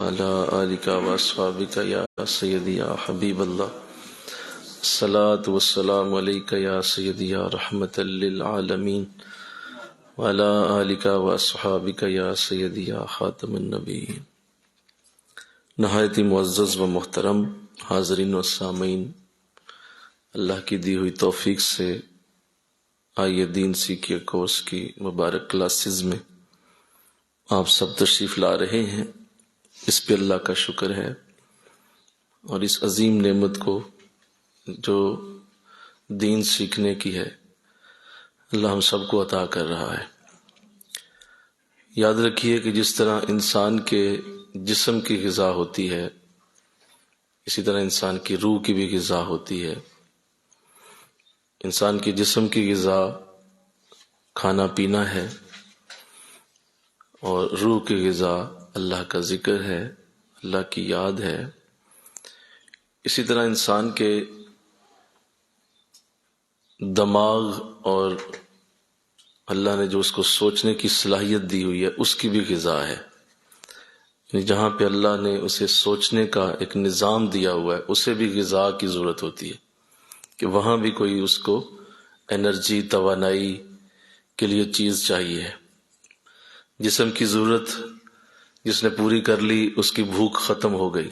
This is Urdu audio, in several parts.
وعلى آلك وأصحابك يا سيدي يا حبيب الله الصلاة والسلام عليك يا سيدي يا رحمة للعالمين وعلى آلك وأصحابك يا سيدي يا خاتم النبيين۔ نہایت ہی معزز و محترم حاضرین و سامعین، اللہ کی دی ہوئی توفیق سے آئیے دین سیکھیے کورس کی مبارک کلاسز میں آپ سب تشریف لا رہے ہیں۔ اس پہ اللہ کا شکر ہے، اور اس عظیم نعمت کو جو دین سیکھنے کی ہے اللہ ہم سب کو عطا کر رہا ہے۔ یاد رکھیے کہ جس طرح انسان کے جسم کی غذا ہوتی ہے، اسی طرح انسان کی روح کی بھی غذا ہوتی ہے۔ انسان کے جسم کی غذا کھانا پینا ہے، اور روح کی غذا اللہ کا ذکر ہے، اللہ کی یاد ہے۔ اسی طرح انسان کے دماغ اور اللہ نے جو اس کو سوچنے کی صلاحیت دی ہوئی ہے اس کی بھی غذا ہے، یعنی جہاں پہ اللہ نے اسے سوچنے کا ایک نظام دیا ہوا ہے اسے بھی غذا کی ضرورت ہوتی ہے کہ وہاں بھی کوئی اس کو انرجی توانائی کے لیے چیز چاہیے۔ جسم کی ضرورت جس نے پوری کر لی اس کی بھوک ختم ہو گئی،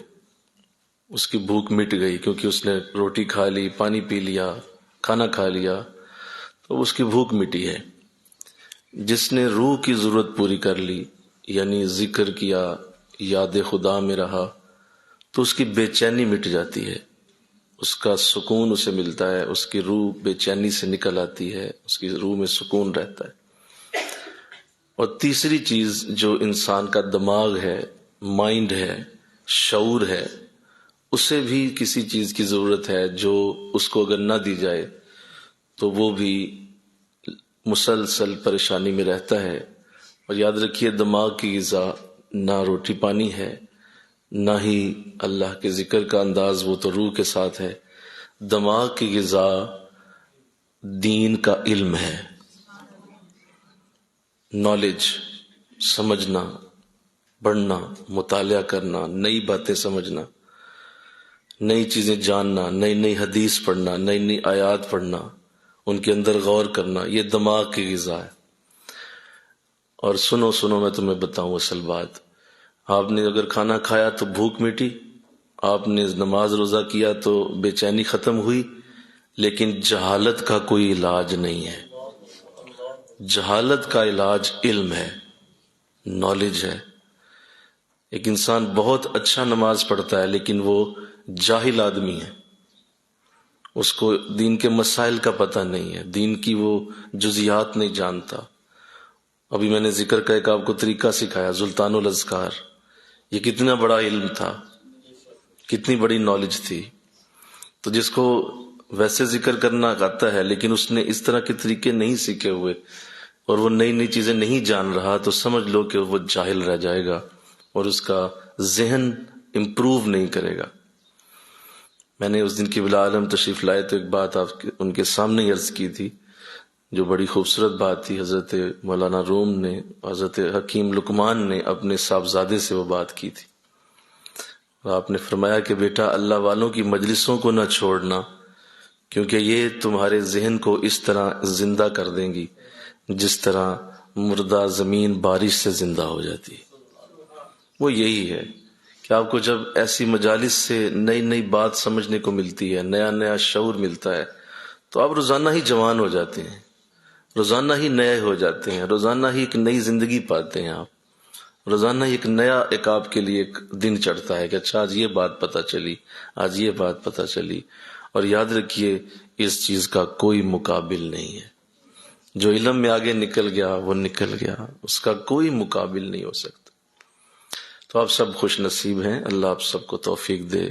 اس کی بھوک مٹ گئی، کیونکہ اس نے روٹی کھا لی، پانی پی لیا، کھانا کھا لیا، تو اس کی بھوک مٹی ہے۔ جس نے روح کی ضرورت پوری کر لی، یعنی ذکر کیا، یاد خدا میں رہا، تو اس کی بے چینی مٹ جاتی ہے، اس کا سکون اسے ملتا ہے، اس کی روح بے چینی سے نکل آتی ہے، اس کی روح میں سکون رہتا ہے۔ اور تیسری چیز جو انسان کا دماغ ہے، مائنڈ ہے، شعور ہے، اسے بھی کسی چیز کی ضرورت ہے جو اس کو اگر نہ دی جائے تو وہ بھی مسلسل پریشانی میں رہتا ہے۔ اور یاد رکھیے دماغ کی غذا نہ روٹی پانی ہے، نہ ہی اللہ کے ذکر کا انداز، وہ تو روح کے ساتھ ہے۔ دماغ کی غذا دین کا علم ہے، نالج، سمجھنا، پڑھنا، مطالعہ کرنا، نئی باتیں سمجھنا، نئی چیزیں جاننا، نئی نئی حدیث پڑھنا، نئی نئی آیات پڑھنا، ان کے اندر غور کرنا، یہ دماغ کی غذا ہے۔ اور سنو میں تمہیں بتاؤں اصل بات، آپ نے اگر کھانا کھایا تو بھوک مٹی، آپ نے نماز روزہ کیا تو بے چینی ختم ہوئی، لیکن جہالت کا کوئی علاج نہیں ہے۔ جہالت کا علاج علم ہے، نالج ہے۔ ایک انسان بہت اچھا نماز پڑھتا ہے لیکن وہ جاہل آدمی ہے، اس کو دین کے مسائل کا پتہ نہیں ہے، دین کی وہ جزیات نہیں جانتا۔ ابھی میں نے ذکر کا ایک آپ کو طریقہ سکھایا، سلطان الاذکار، یہ کتنا بڑا علم تھا، کتنی بڑی نالج تھی۔ تو جس کو ویسے ذکر کرنا آتا ہے لیکن اس نے اس طرح کے طریقے نہیں سیکھے ہوئے اور وہ نئی نئی چیزیں نہیں جان رہا، تو سمجھ لو کہ وہ جاہل رہ جائے گا اور اس کا ذہن امپروو نہیں کرے گا۔ میں نے اس دن کی بلا عالم تشریف لائے تو ایک بات آپ ان کے سامنے ہی عرض کی تھی جو بڑی خوبصورت بات تھی۔ حضرت مولانا روم نے، حضرت حکیم لقمان نے اپنے صاحبزادے سے وہ بات کی تھی، اور آپ نے فرمایا کہ بیٹا اللہ والوں کی مجلسوں کو نہ چھوڑنا، کیونکہ یہ تمہارے ذہن کو اس طرح زندہ کر دیں گی جس طرح مردہ زمین بارش سے زندہ ہو جاتی ہے۔ وہ یہی ہے کہ آپ کو جب ایسی مجالس سے نئی نئی بات سمجھنے کو ملتی ہے، نیا نیا شعور ملتا ہے، تو آپ روزانہ ہی جوان ہو جاتے ہیں، روزانہ ہی نئے ہو جاتے ہیں، روزانہ ہی ایک نئی زندگی پاتے ہیں آپ، روزانہ ہی ایک نیا ایک آپ کے لیے ایک دن چڑھتا ہے کہ اچھا آج یہ بات پتہ چلی، آج یہ بات پتہ چلی۔ اور یاد رکھیے اس چیز کا کوئی مقابل نہیں ہے، جو علم میں آگے نکل گیا وہ نکل گیا، اس کا کوئی مقابل نہیں ہو سکتا۔ تو آپ سب خوش نصیب ہیں، اللہ آپ سب کو توفیق دے،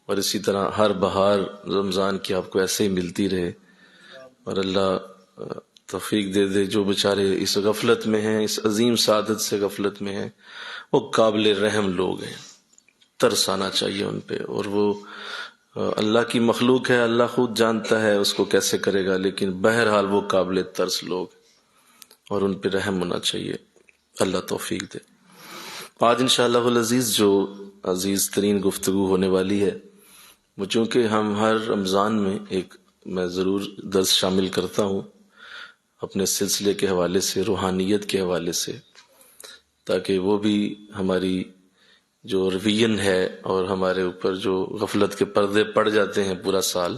اور اسی طرح ہر بہار رمضان کی آپ کو ایسے ہی ملتی رہے، اور اللہ توفیق دے دے جو بیچارے اس غفلت میں ہیں، اس عظیم سعادت سے غفلت میں ہیں، وہ قابل رحم لوگ ہیں، ترس آنا چاہیے ان پہ۔ اور وہ اللہ کی مخلوق ہے، اللہ خود جانتا ہے اس کو کیسے کرے گا، لیکن بہرحال وہ قابل ترس لوگ، اور ان پہ رحم ہونا چاہیے۔ اللہ توفیق دے۔ آج انشاءاللہ العزیز جو عزیز ترین گفتگو ہونے والی ہے وہ چونکہ ہم ہر رمضان میں میں ضرور درس شامل کرتا ہوں اپنے سلسلے کے حوالے سے، روحانیت کے حوالے سے، تاکہ وہ بھی ہماری جو روین ہے اور ہمارے اوپر جو غفلت کے پردے پڑ جاتے ہیں پورا سال،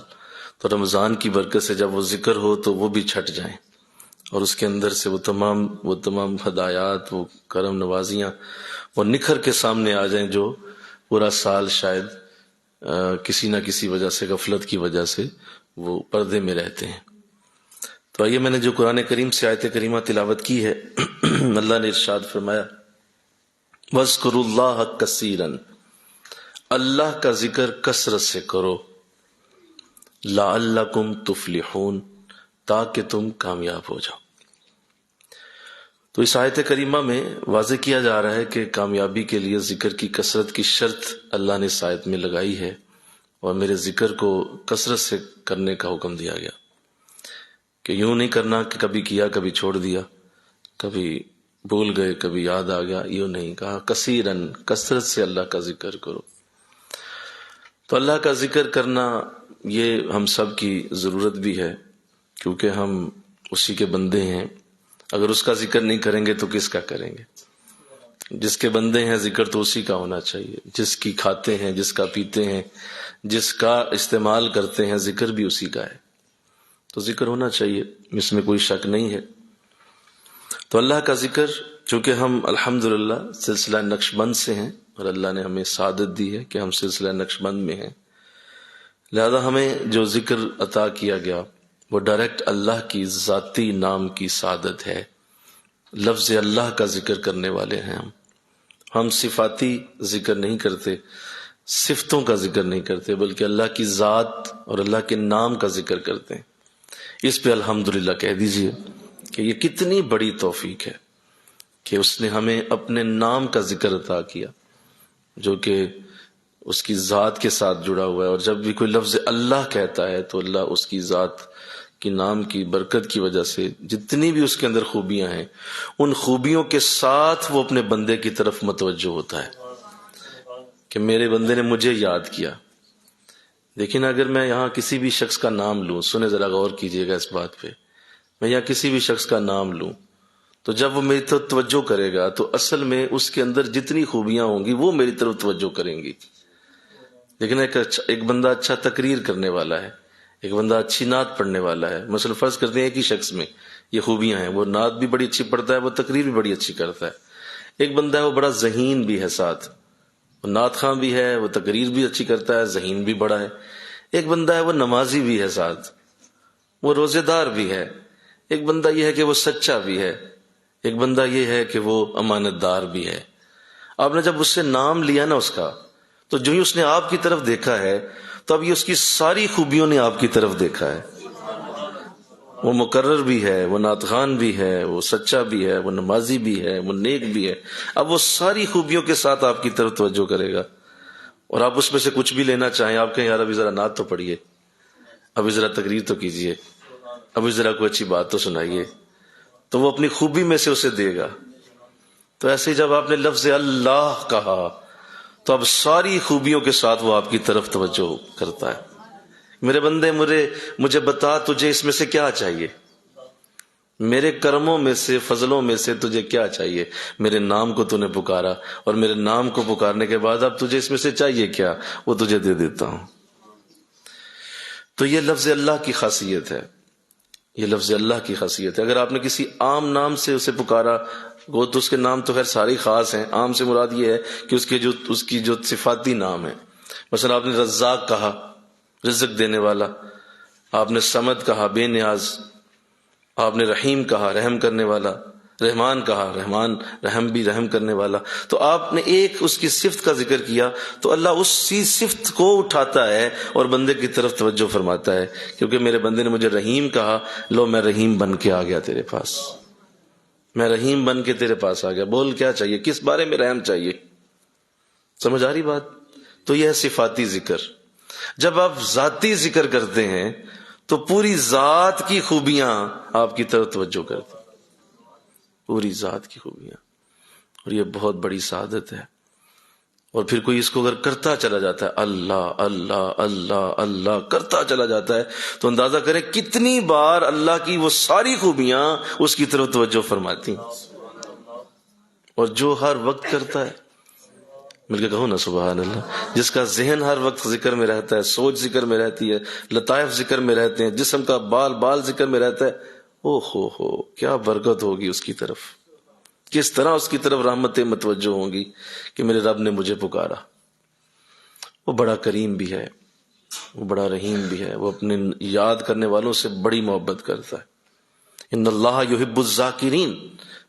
تو رمضان کی برکت سے جب وہ ذکر ہو تو وہ بھی چھٹ جائیں اور اس کے اندر سے وہ تمام ہدایات، وہ کرم نوازیاں وہ نکھر کے سامنے آ جائیں جو پورا سال شاید کسی نہ کسی وجہ سے، غفلت کی وجہ سے وہ پردے میں رہتے ہیں۔ تو آئیے، میں نے جو قرآن کریم سے آیت کریمہ تلاوت کی ہے، اللہ نے ارشاد فرمایا وَاذْكُرُوا اللَّهَ كَثِيرًا، اللہ کا ذکر کثرت سے کرو، لَعَلَّكُمْ تُفْلِحُونَ، تاکہ تم کامیاب ہو جاؤ۔ تو اس آیت کریمہ میں واضح کیا جا رہا ہے کہ کامیابی کے لیے ذکر کی کثرت کی شرط اللہ نے اس آیت میں لگائی ہے، اور میرے ذکر کو کثرت سے کرنے کا حکم دیا گیا کہ یوں نہیں کرنا کہ کبھی کیا کبھی چھوڑ دیا، کبھی بھول گئے کبھی یاد آ گیا، یوں نہیں کہا، کثیرن، کثرت سے اللہ کا ذکر کرو۔ تو اللہ کا ذکر کرنا یہ ہم سب کی ضرورت بھی ہے، کیونکہ ہم اسی کے بندے ہیں۔ اگر اس کا ذکر نہیں کریں گے تو کس کا کریں گے؟ جس کے بندے ہیں ذکر تو اسی کا ہونا چاہیے، جس کی کھاتے ہیں، جس کا پیتے ہیں، جس کا استعمال کرتے ہیں، ذکر بھی اسی کا ہے، تو ذکر ہونا چاہیے، اس میں کوئی شک نہیں ہے۔ تو اللہ کا ذکر، چونکہ ہم الحمدللہ سلسلہ نقش بند سے ہیں اور اللہ نے ہمیں سعادت دی ہے کہ ہم سلسلہ نقش بند میں ہیں، لہذا ہمیں جو ذکر عطا کیا گیا وہ ڈائریکٹ اللہ کی ذاتی نام کی سعادت ہے۔ لفظ اللہ کا ذکر کرنے والے ہیں ہم صفاتی ذکر نہیں کرتے، صفتوں کا ذکر نہیں کرتے، بلکہ اللہ کی ذات اور اللہ کے نام کا ذکر کرتے ہیں۔ اس پہ الحمدللہ کہہ دیجئے کہ یہ کتنی بڑی توفیق ہے کہ اس نے ہمیں اپنے نام کا ذکر عطا کیا، جو کہ اس کی ذات کے ساتھ جڑا ہوا ہے، اور جب بھی کوئی لفظ اللہ کہتا ہے تو اللہ اس کی ذات کی نام کی برکت کی وجہ سے جتنی بھی اس کے اندر خوبیاں ہیں، ان خوبیوں کے ساتھ وہ اپنے بندے کی طرف متوجہ ہوتا ہے کہ میرے بندے نے مجھے یاد کیا۔ لیکن اگر میں یہاں کسی بھی شخص کا نام لوں، سنیں ذرا غور کیجئے گا اس بات پہ، میں یہاں کسی بھی شخص کا نام لوں تو جب وہ میری طرف توجہ کرے گا تو اصل میں اس کے اندر جتنی خوبیاں ہوں گی وہ میری طرف توجہ کریں گی۔ لیکن ایک بندہ اچھا تقریر کرنے والا ہے، ایک بندہ اچھی نعت پڑھنے والا ہے، مثلا فرض کرتے ہیں ایک ہی شخص میں یہ خوبیاں ہیں، وہ نعت بھی بڑی اچھی پڑھتا ہے، وہ تقریر بھی بڑی اچھی کرتا ہے۔ ایک بندہ ہے وہ بڑا ذہین بھی ہے، ساتھ وہ نعت خواں بھی ہے، وہ تقریر بھی اچھی کرتا ہے، ذہین بھی بڑا ہے۔ ایک بندہ ہے وہ نمازی بھی ہے، ساتھ وہ روزے دار بھی ہے۔ ایک بندہ یہ ہے کہ وہ سچا بھی ہے، ایک بندہ یہ ہے کہ وہ امانت دار بھی ہے۔ آپ نے جب اس سے نام لیا نا اس کا، تو جو ہی اس نے آپ کی طرف دیکھا ہے تو اب یہ اس کی ساری خوبیوں نے آپ کی طرف دیکھا ہے۔ وہ مقرر بھی ہے، وہ نعت خوان بھی ہے، وہ سچا بھی ہے، وہ نمازی بھی ہے، وہ نیک بھی ہے۔ اب وہ ساری خوبیوں کے ساتھ آپ کی طرف توجہ کرے گا، اور آپ اس میں سے کچھ بھی لینا چاہیں، آپ کہیں یار ابھی ذرا نعت تو پڑھیے، ابھی ذرا تقریر تو کیجیے، ابھی ذرا کوئی اچھی بات تو سنائیے، تو وہ اپنی خوبی میں سے اسے دے گا۔ تو ایسے جب آپ نے لفظ اللہ کہا تو اب ساری خوبیوں کے ساتھ وہ آپ کی طرف توجہ کرتا ہے۔ میرے بندے مجھے بتا تجھے اس میں سے کیا چاہیے، میرے کرموں میں سے، فضلوں میں سے تجھے کیا چاہیے؟ میرے نام کو تو نے پکارا، اور میرے نام کو پکارنے کے بعد اب تجھے اس میں سے چاہیے کیا، وہ تجھے دے دیتا ہوں۔ تو یہ لفظ اللہ کی خاصیت ہے، یہ لفظ اللہ کی خاصیت ہے۔ اگر آپ نے کسی عام نام سے اسے پکارا، وہ تو اس کے نام تو خیر ساری خاص ہیں، عام سے مراد یہ ہے کہ اس کی جو صفاتی نام ہے، مثلا آپ نے رزاق کہا، رزق دینے والا، آپ نے صمد کہا، بے نیاز، آپ نے رحیم کہا، رحم کرنے والا، رحمان کہا، رحمان رحم بھی رحم کرنے والا، تو آپ نے ایک اس کی صفت کا ذکر کیا تو اللہ اسی صفت کو اٹھاتا ہے اور بندے کی طرف توجہ فرماتا ہے، کیونکہ میرے بندے نے مجھے رحیم کہا، لو میں رحیم بن کے آ گیا تیرے پاس، میں رحیم بن کے تیرے پاس آ گیا، بول کیا چاہیے، کس بارے میں رحم چاہیے؟ سمجھ آ رہی بات؟ تو یہ ہے صفاتی ذکر۔ جب آپ ذاتی ذکر کرتے ہیں تو پوری ذات کی خوبیاں آپ کی طرف توجہ کرتی، پوری ذات کی خوبیاں۔ اور یہ بہت بڑی سعادت ہے. اور پھر کوئی اس کو اگر کرتا چلا جاتا ہے اللہ اللہ اللہ اللہ کرتا چلا جاتا ہے تو اندازہ کریں کتنی بار اللہ کی وہ ساری خوبیاں اس کی طرف توجہ فرماتی ہیں. اور جو ہر وقت کرتا ہے، مل کے کہو نا سبحان اللہ، جس کا ذہن ہر وقت ذکر میں رہتا ہے، سوچ ذکر میں رہتی ہے، لطائف ذکر میں رہتے ہیں، جسم کا بال بال ذکر میں رہتا ہے، او ہو کیا برکت ہوگی اس کی طرف، کس طرح اس کی طرف رحمتیں متوجہ ہوں گی کہ میرے رب نے مجھے پکارا. وہ بڑا کریم بھی ہے، وہ بڑا رحیم بھی ہے، وہ اپنے یاد کرنے والوں سے بڑی محبت کرتا ہے. ان اللہ یحب الذاکرین،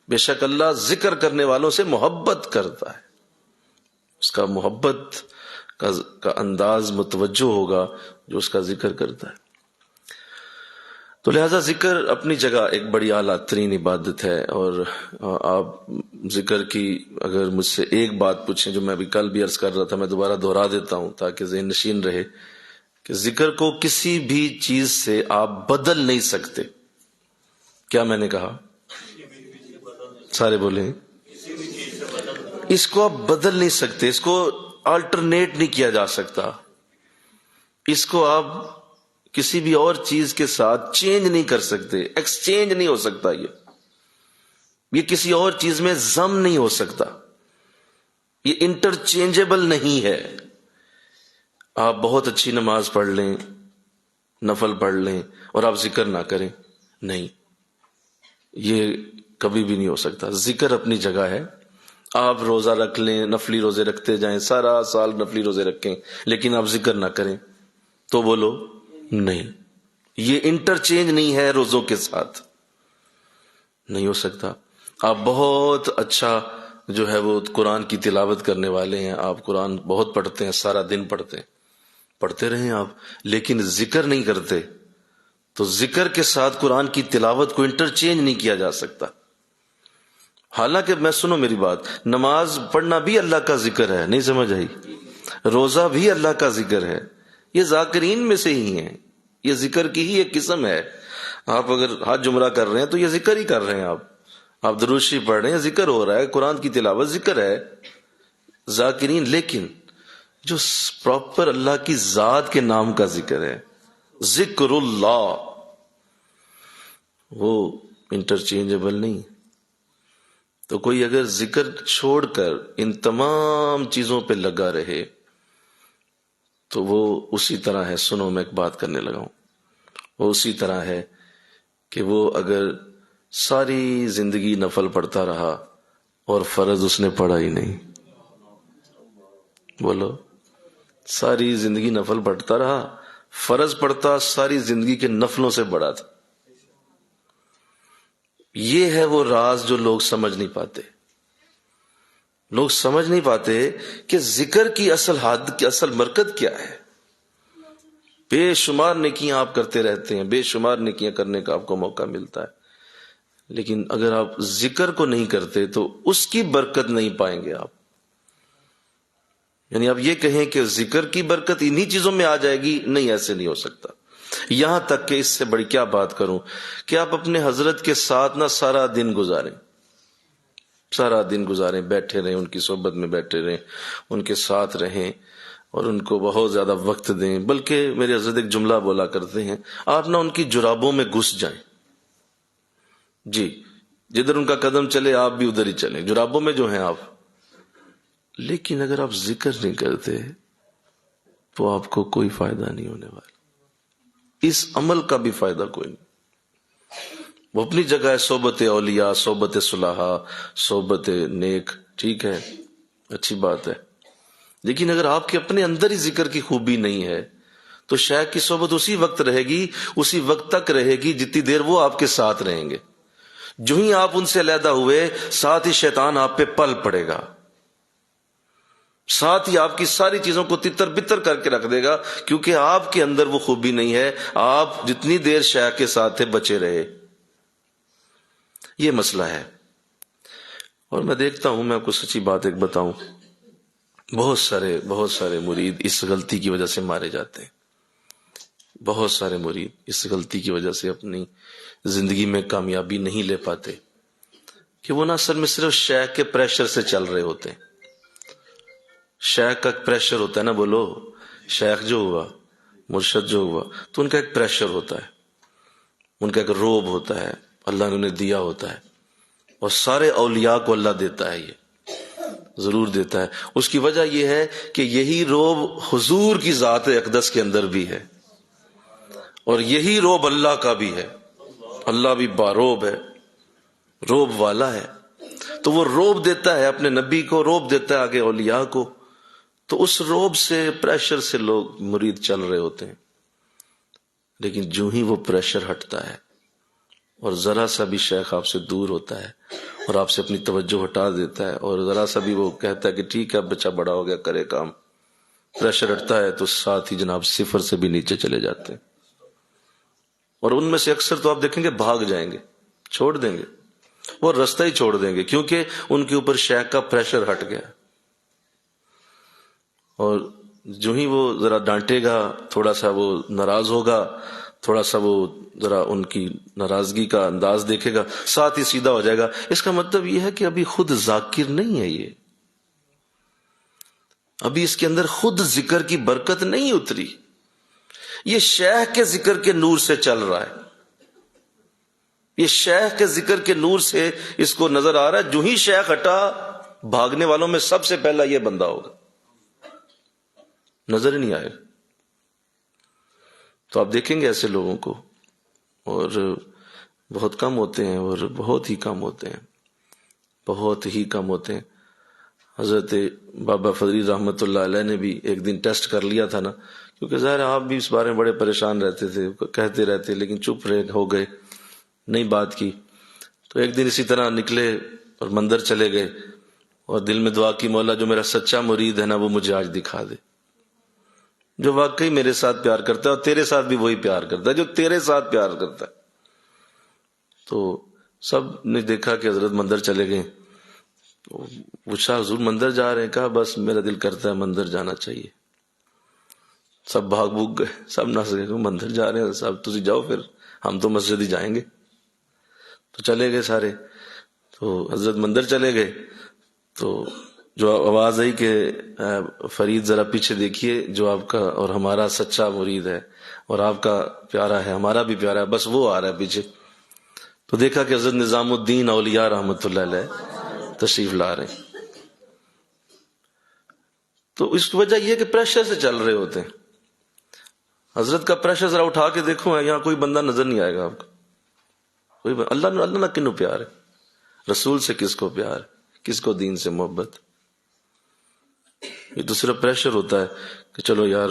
بے شک اللہ ذکر کرنے والوں سے محبت کرتا ہے. اس کا محبت کا انداز متوجہ ہوگا جو اس کا ذکر کرتا ہے. تو لہذا ذکر اپنی جگہ ایک بڑی اعلیٰ ترین عبادت ہے. اور آپ ذکر کی اگر مجھ سے ایک بات پوچھیں جو میں ابھی کل بھی عرض کر رہا تھا، میں دوبارہ دہرا دیتا ہوں تاکہ ذہن نشین رہے، کہ ذکر کو کسی بھی چیز سے آپ بدل نہیں سکتے. کیا میں نے کہا؟ سارے بولیں. اس کو آپ بدل نہیں سکتے، اس کو آلٹرنیٹ نہیں کیا جا سکتا، اس کو آپ کسی بھی اور چیز کے ساتھ چینج نہیں کر سکتے، ایکسچینج نہیں ہو سکتا. یہ کسی اور چیز میں ضم نہیں ہو سکتا، یہ انٹرچینجبل نہیں ہے. آپ بہت اچھی نماز پڑھ لیں، نفل پڑھ لیں، اور آپ ذکر نہ کریں، نہیں، یہ کبھی بھی نہیں ہو سکتا. ذکر اپنی جگہ ہے. آپ روزہ رکھ لیں، نفلی روزے رکھتے جائیں، سارا سال نفلی روزے رکھیں، لیکن آپ ذکر نہ کریں تو بولو نہیں. یہ انٹرچینج نہیں ہے روزوں کے ساتھ، نہیں ہو سکتا. آپ بہت اچھا جو ہے وہ قرآن کی تلاوت کرنے والے ہیں، آپ قرآن بہت پڑھتے ہیں، سارا دن پڑھتے رہیں آپ، لیکن ذکر نہیں کرتے تو ذکر کے ساتھ قرآن کی تلاوت کو انٹرچینج نہیں کیا جا سکتا. حالانکہ میں سنو میری بات، نماز پڑھنا بھی اللہ کا ذکر ہے، نہیں سمجھ آئی؟ روزہ بھی اللہ کا ذکر ہے، یہ ذاکرین میں سے ہی ہیں، یہ ذکر کی ہی ایک قسم ہے. آپ اگر حج عمرہ کر رہے ہیں تو یہ ذکر ہی کر رہے ہیں، آپ درود شریف پڑھ رہے ہیں، ذکر ہو رہا ہے، قرآن کی تلاوت ذکر ہے، ذاکرین. لیکن جو پراپر اللہ کی ذات کے نام کا ذکر ہے، ذکر اللہ، وہ انٹرچینجبل نہیں. تو کوئی اگر ذکر چھوڑ کر ان تمام چیزوں پہ لگا رہے تو وہ اسی طرح ہے، سنو میں ایک بات کرنے لگا ہوں، وہ اسی طرح ہے کہ وہ اگر ساری زندگی نفل پڑھتا رہا اور فرض اس نے پڑھا ہی نہیں. بولو، ساری زندگی نفل پڑھتا رہا، فرض پڑھتا ساری زندگی کے نفلوں سے بڑا تھا. یہ ہے وہ راز جو لوگ سمجھ نہیں پاتے. لوگ سمجھ نہیں پاتے کہ ذکر کی اصل حد کی اصل برکت کیا ہے. بے شمار نیکیاں آپ کرتے رہتے ہیں، بے شمار نیکیاں کرنے کا آپ کو موقع ملتا ہے، لیکن اگر آپ ذکر کو نہیں کرتے تو اس کی برکت نہیں پائیں گے آپ. یعنی آپ یہ کہیں کہ ذکر کی برکت انہی چیزوں میں آ جائے گی، نہیں، ایسے نہیں ہو سکتا. یہاں تک کہ اس سے بڑی کیا بات کروں کہ آپ اپنے حضرت کے ساتھ نہ سارا دن گزاریں، بیٹھے رہیں، ان کی صحبت میں بیٹھے رہیں، ان کے ساتھ رہیں اور ان کو بہت زیادہ وقت دیں. بلکہ میرے حضرت ایک جملہ بولا کرتے ہیں، آپ نہ ان کی جرابوں میں گھس جائیں. جی، جدھر ان کا قدم چلے آپ بھی ادھر ہی چلیں، جرابوں میں جو ہیں آپ. لیکن اگر آپ ذکر نہیں کرتے تو آپ کو کوئی فائدہ نہیں ہونے والا، اس عمل کا بھی فائدہ کوئی نہیں. وہ اپنی جگہ ہے، صحبت اولیاء، صحبت صلحاء، صحبت نیک، ٹھیک ہے، اچھی بات ہے. لیکن اگر آپ کے اپنے اندر ہی ذکر کی خوبی نہیں ہے تو شیخ کی صحبت اسی وقت رہے گی، اسی وقت تک رہے گی جتنی دیر وہ آپ کے ساتھ رہیں گے. جو ہی آپ ان سے علیحدہ ہوئے، ساتھ ہی شیطان آپ پہ پل پڑے گا، ساتھ ہی آپ کی ساری چیزوں کو تتر بتر کر کے رکھ دے گا، کیونکہ آپ کے اندر وہ خوبی نہیں ہے. آپ جتنی دیر شیخ کے ساتھ تھے بچے رہے. یہ مسئلہ ہے. اور میں دیکھتا ہوں، میں آپ کو سچی بات ایک بتاؤں، بہت سارے مرید اس غلطی کی وجہ سے مارے جاتے ہیں. بہت سارے مرید اس غلطی کی وجہ سے اپنی زندگی میں کامیابی نہیں لے پاتے. کہ وہ نہ اصل میں صرف شیخ کے پریشر سے چل رہے ہوتے ہیں. شیخ کا پریشر ہوتا ہے نا، بولو، شیخ جو ہوا، مرشد جو ہوا، تو ان کا ایک پریشر ہوتا ہے، ان کا ایک روب ہوتا ہے، اللہ نے انہیں دیا ہوتا ہے. اور سارے اولیاء کو اللہ دیتا ہے، یہ ضرور دیتا ہے. اس کی وجہ یہ ہے کہ یہی روب حضور کی ذات اقدس کے اندر بھی ہے، اور یہی روب اللہ کا بھی ہے. اللہ بھی باروب ہے، روب والا ہے. تو وہ روب دیتا ہے اپنے نبی کو، روب دیتا ہے آگے اولیاء کو. تو اس روب سے، پریشر سے لوگ مرید چل رہے ہوتے ہیں. لیکن جو ہی وہ پریشر ہٹتا ہے اور ذرا سا بھی شیخ آپ سے دور ہوتا ہے اور آپ سے اپنی توجہ ہٹا دیتا ہے، اور ذرا سا بھی وہ کہتا ہے کہ ٹھیک ہے اب بچہ بڑا ہو گیا کرے کام، پریشر ہٹتا ہے، تو ساتھ ہی جناب صفر سے بھی نیچے چلے جاتے ہیں. اور ان میں سے اکثر تو آپ دیکھیں گے بھاگ جائیں گے، چھوڑ دیں گے، وہ راستہ ہی چھوڑ دیں گے، کیونکہ ان کے اوپر شیخ کا پریشر ہٹ گیا. اور جو ہی وہ ذرا ڈانٹے گا، تھوڑا سا وہ ناراض ہوگا، تھوڑا سا وہ ذرا ان کی ناراضگی کا انداز دیکھے گا، ساتھ ہی سیدھا ہو جائے گا. اس کا مطلب یہ ہے کہ ابھی خود ذاکر نہیں ہے، یہ ابھی اس کے اندر خود ذکر کی برکت نہیں اتری، یہ شیخ کے ذکر کے نور سے چل رہا ہے. یہ شیخ کے ذکر کے نور سے اس کو نظر آ رہا ہے. جو ہی شیخ ہٹا، بھاگنے والوں میں سب سے پہلا یہ بندہ ہوگا، نظر ہی نہیں آئے. تو آپ دیکھیں گے ایسے لوگوں کو، اور بہت کم ہوتے ہیں، اور بہت ہی کم ہوتے ہیں، بہت ہی کم ہوتے ہیں. حضرت بابا فضلی رحمت اللہ علیہ نے بھی ایک دن ٹیسٹ کر لیا تھا نا، کیونکہ ظاہر آپ بھی اس بارے میں بڑے پریشان رہتے تھے، کہتے رہتے لیکن چپ رہے، ہو گئے، نہیں بات کی. تو ایک دن اسی طرح نکلے اور مندر چلے گئے، اور دل میں دعا کی، مولا جو میرا سچا مرید ہے نا وہ مجھے آج دکھا دے، جو واقعی میرے ساتھ پیار کرتا ہے، اور تیرے ساتھ بھی وہی پیار کرتا ہے جو تیرے ساتھ پیار کرتا ہے. تو سب نے دیکھا کہ حضرت مندر چلے گئے، تو پوچھا حضور مندر جا رہے ہیں؟ کہا بس میرا دل کرتا ہے مندر جانا چاہیے. سب بھاگ بھوگ گئے، سب نس گئے، مندر جا رہے ہیں صاحب، تسی جاؤ، پھر ہم تو مسجد ہی جائیں گے. تو چلے گئے سارے. تو حضرت مندر چلے گئے، تو جو آواز آئی کہ فرید ذرا پیچھے دیکھیے، جو آپ کا اور ہمارا سچا مرید ہے، اور آپ کا پیارا ہے، ہمارا بھی پیارا ہے، بس وہ آ رہا ہے پیچھے. تو دیکھا کہ حضرت نظام الدین اولیاء رحمت اللہ علیہ تشریف لا رہے ہیں. تو اس کی وجہ یہ کہ پریشر سے چل رہے ہوتے ہیں. حضرت کا پریشر ذرا اٹھا کے دیکھو، یہاں کوئی بندہ نظر نہیں آئے گا آپ کو. اللہ نہ کنو پیار ہے، رسول سے کس کو پیار ہے، کس کو دین سے محبت. یہ دوسرا پریشر ہوتا ہے کہ چلو یار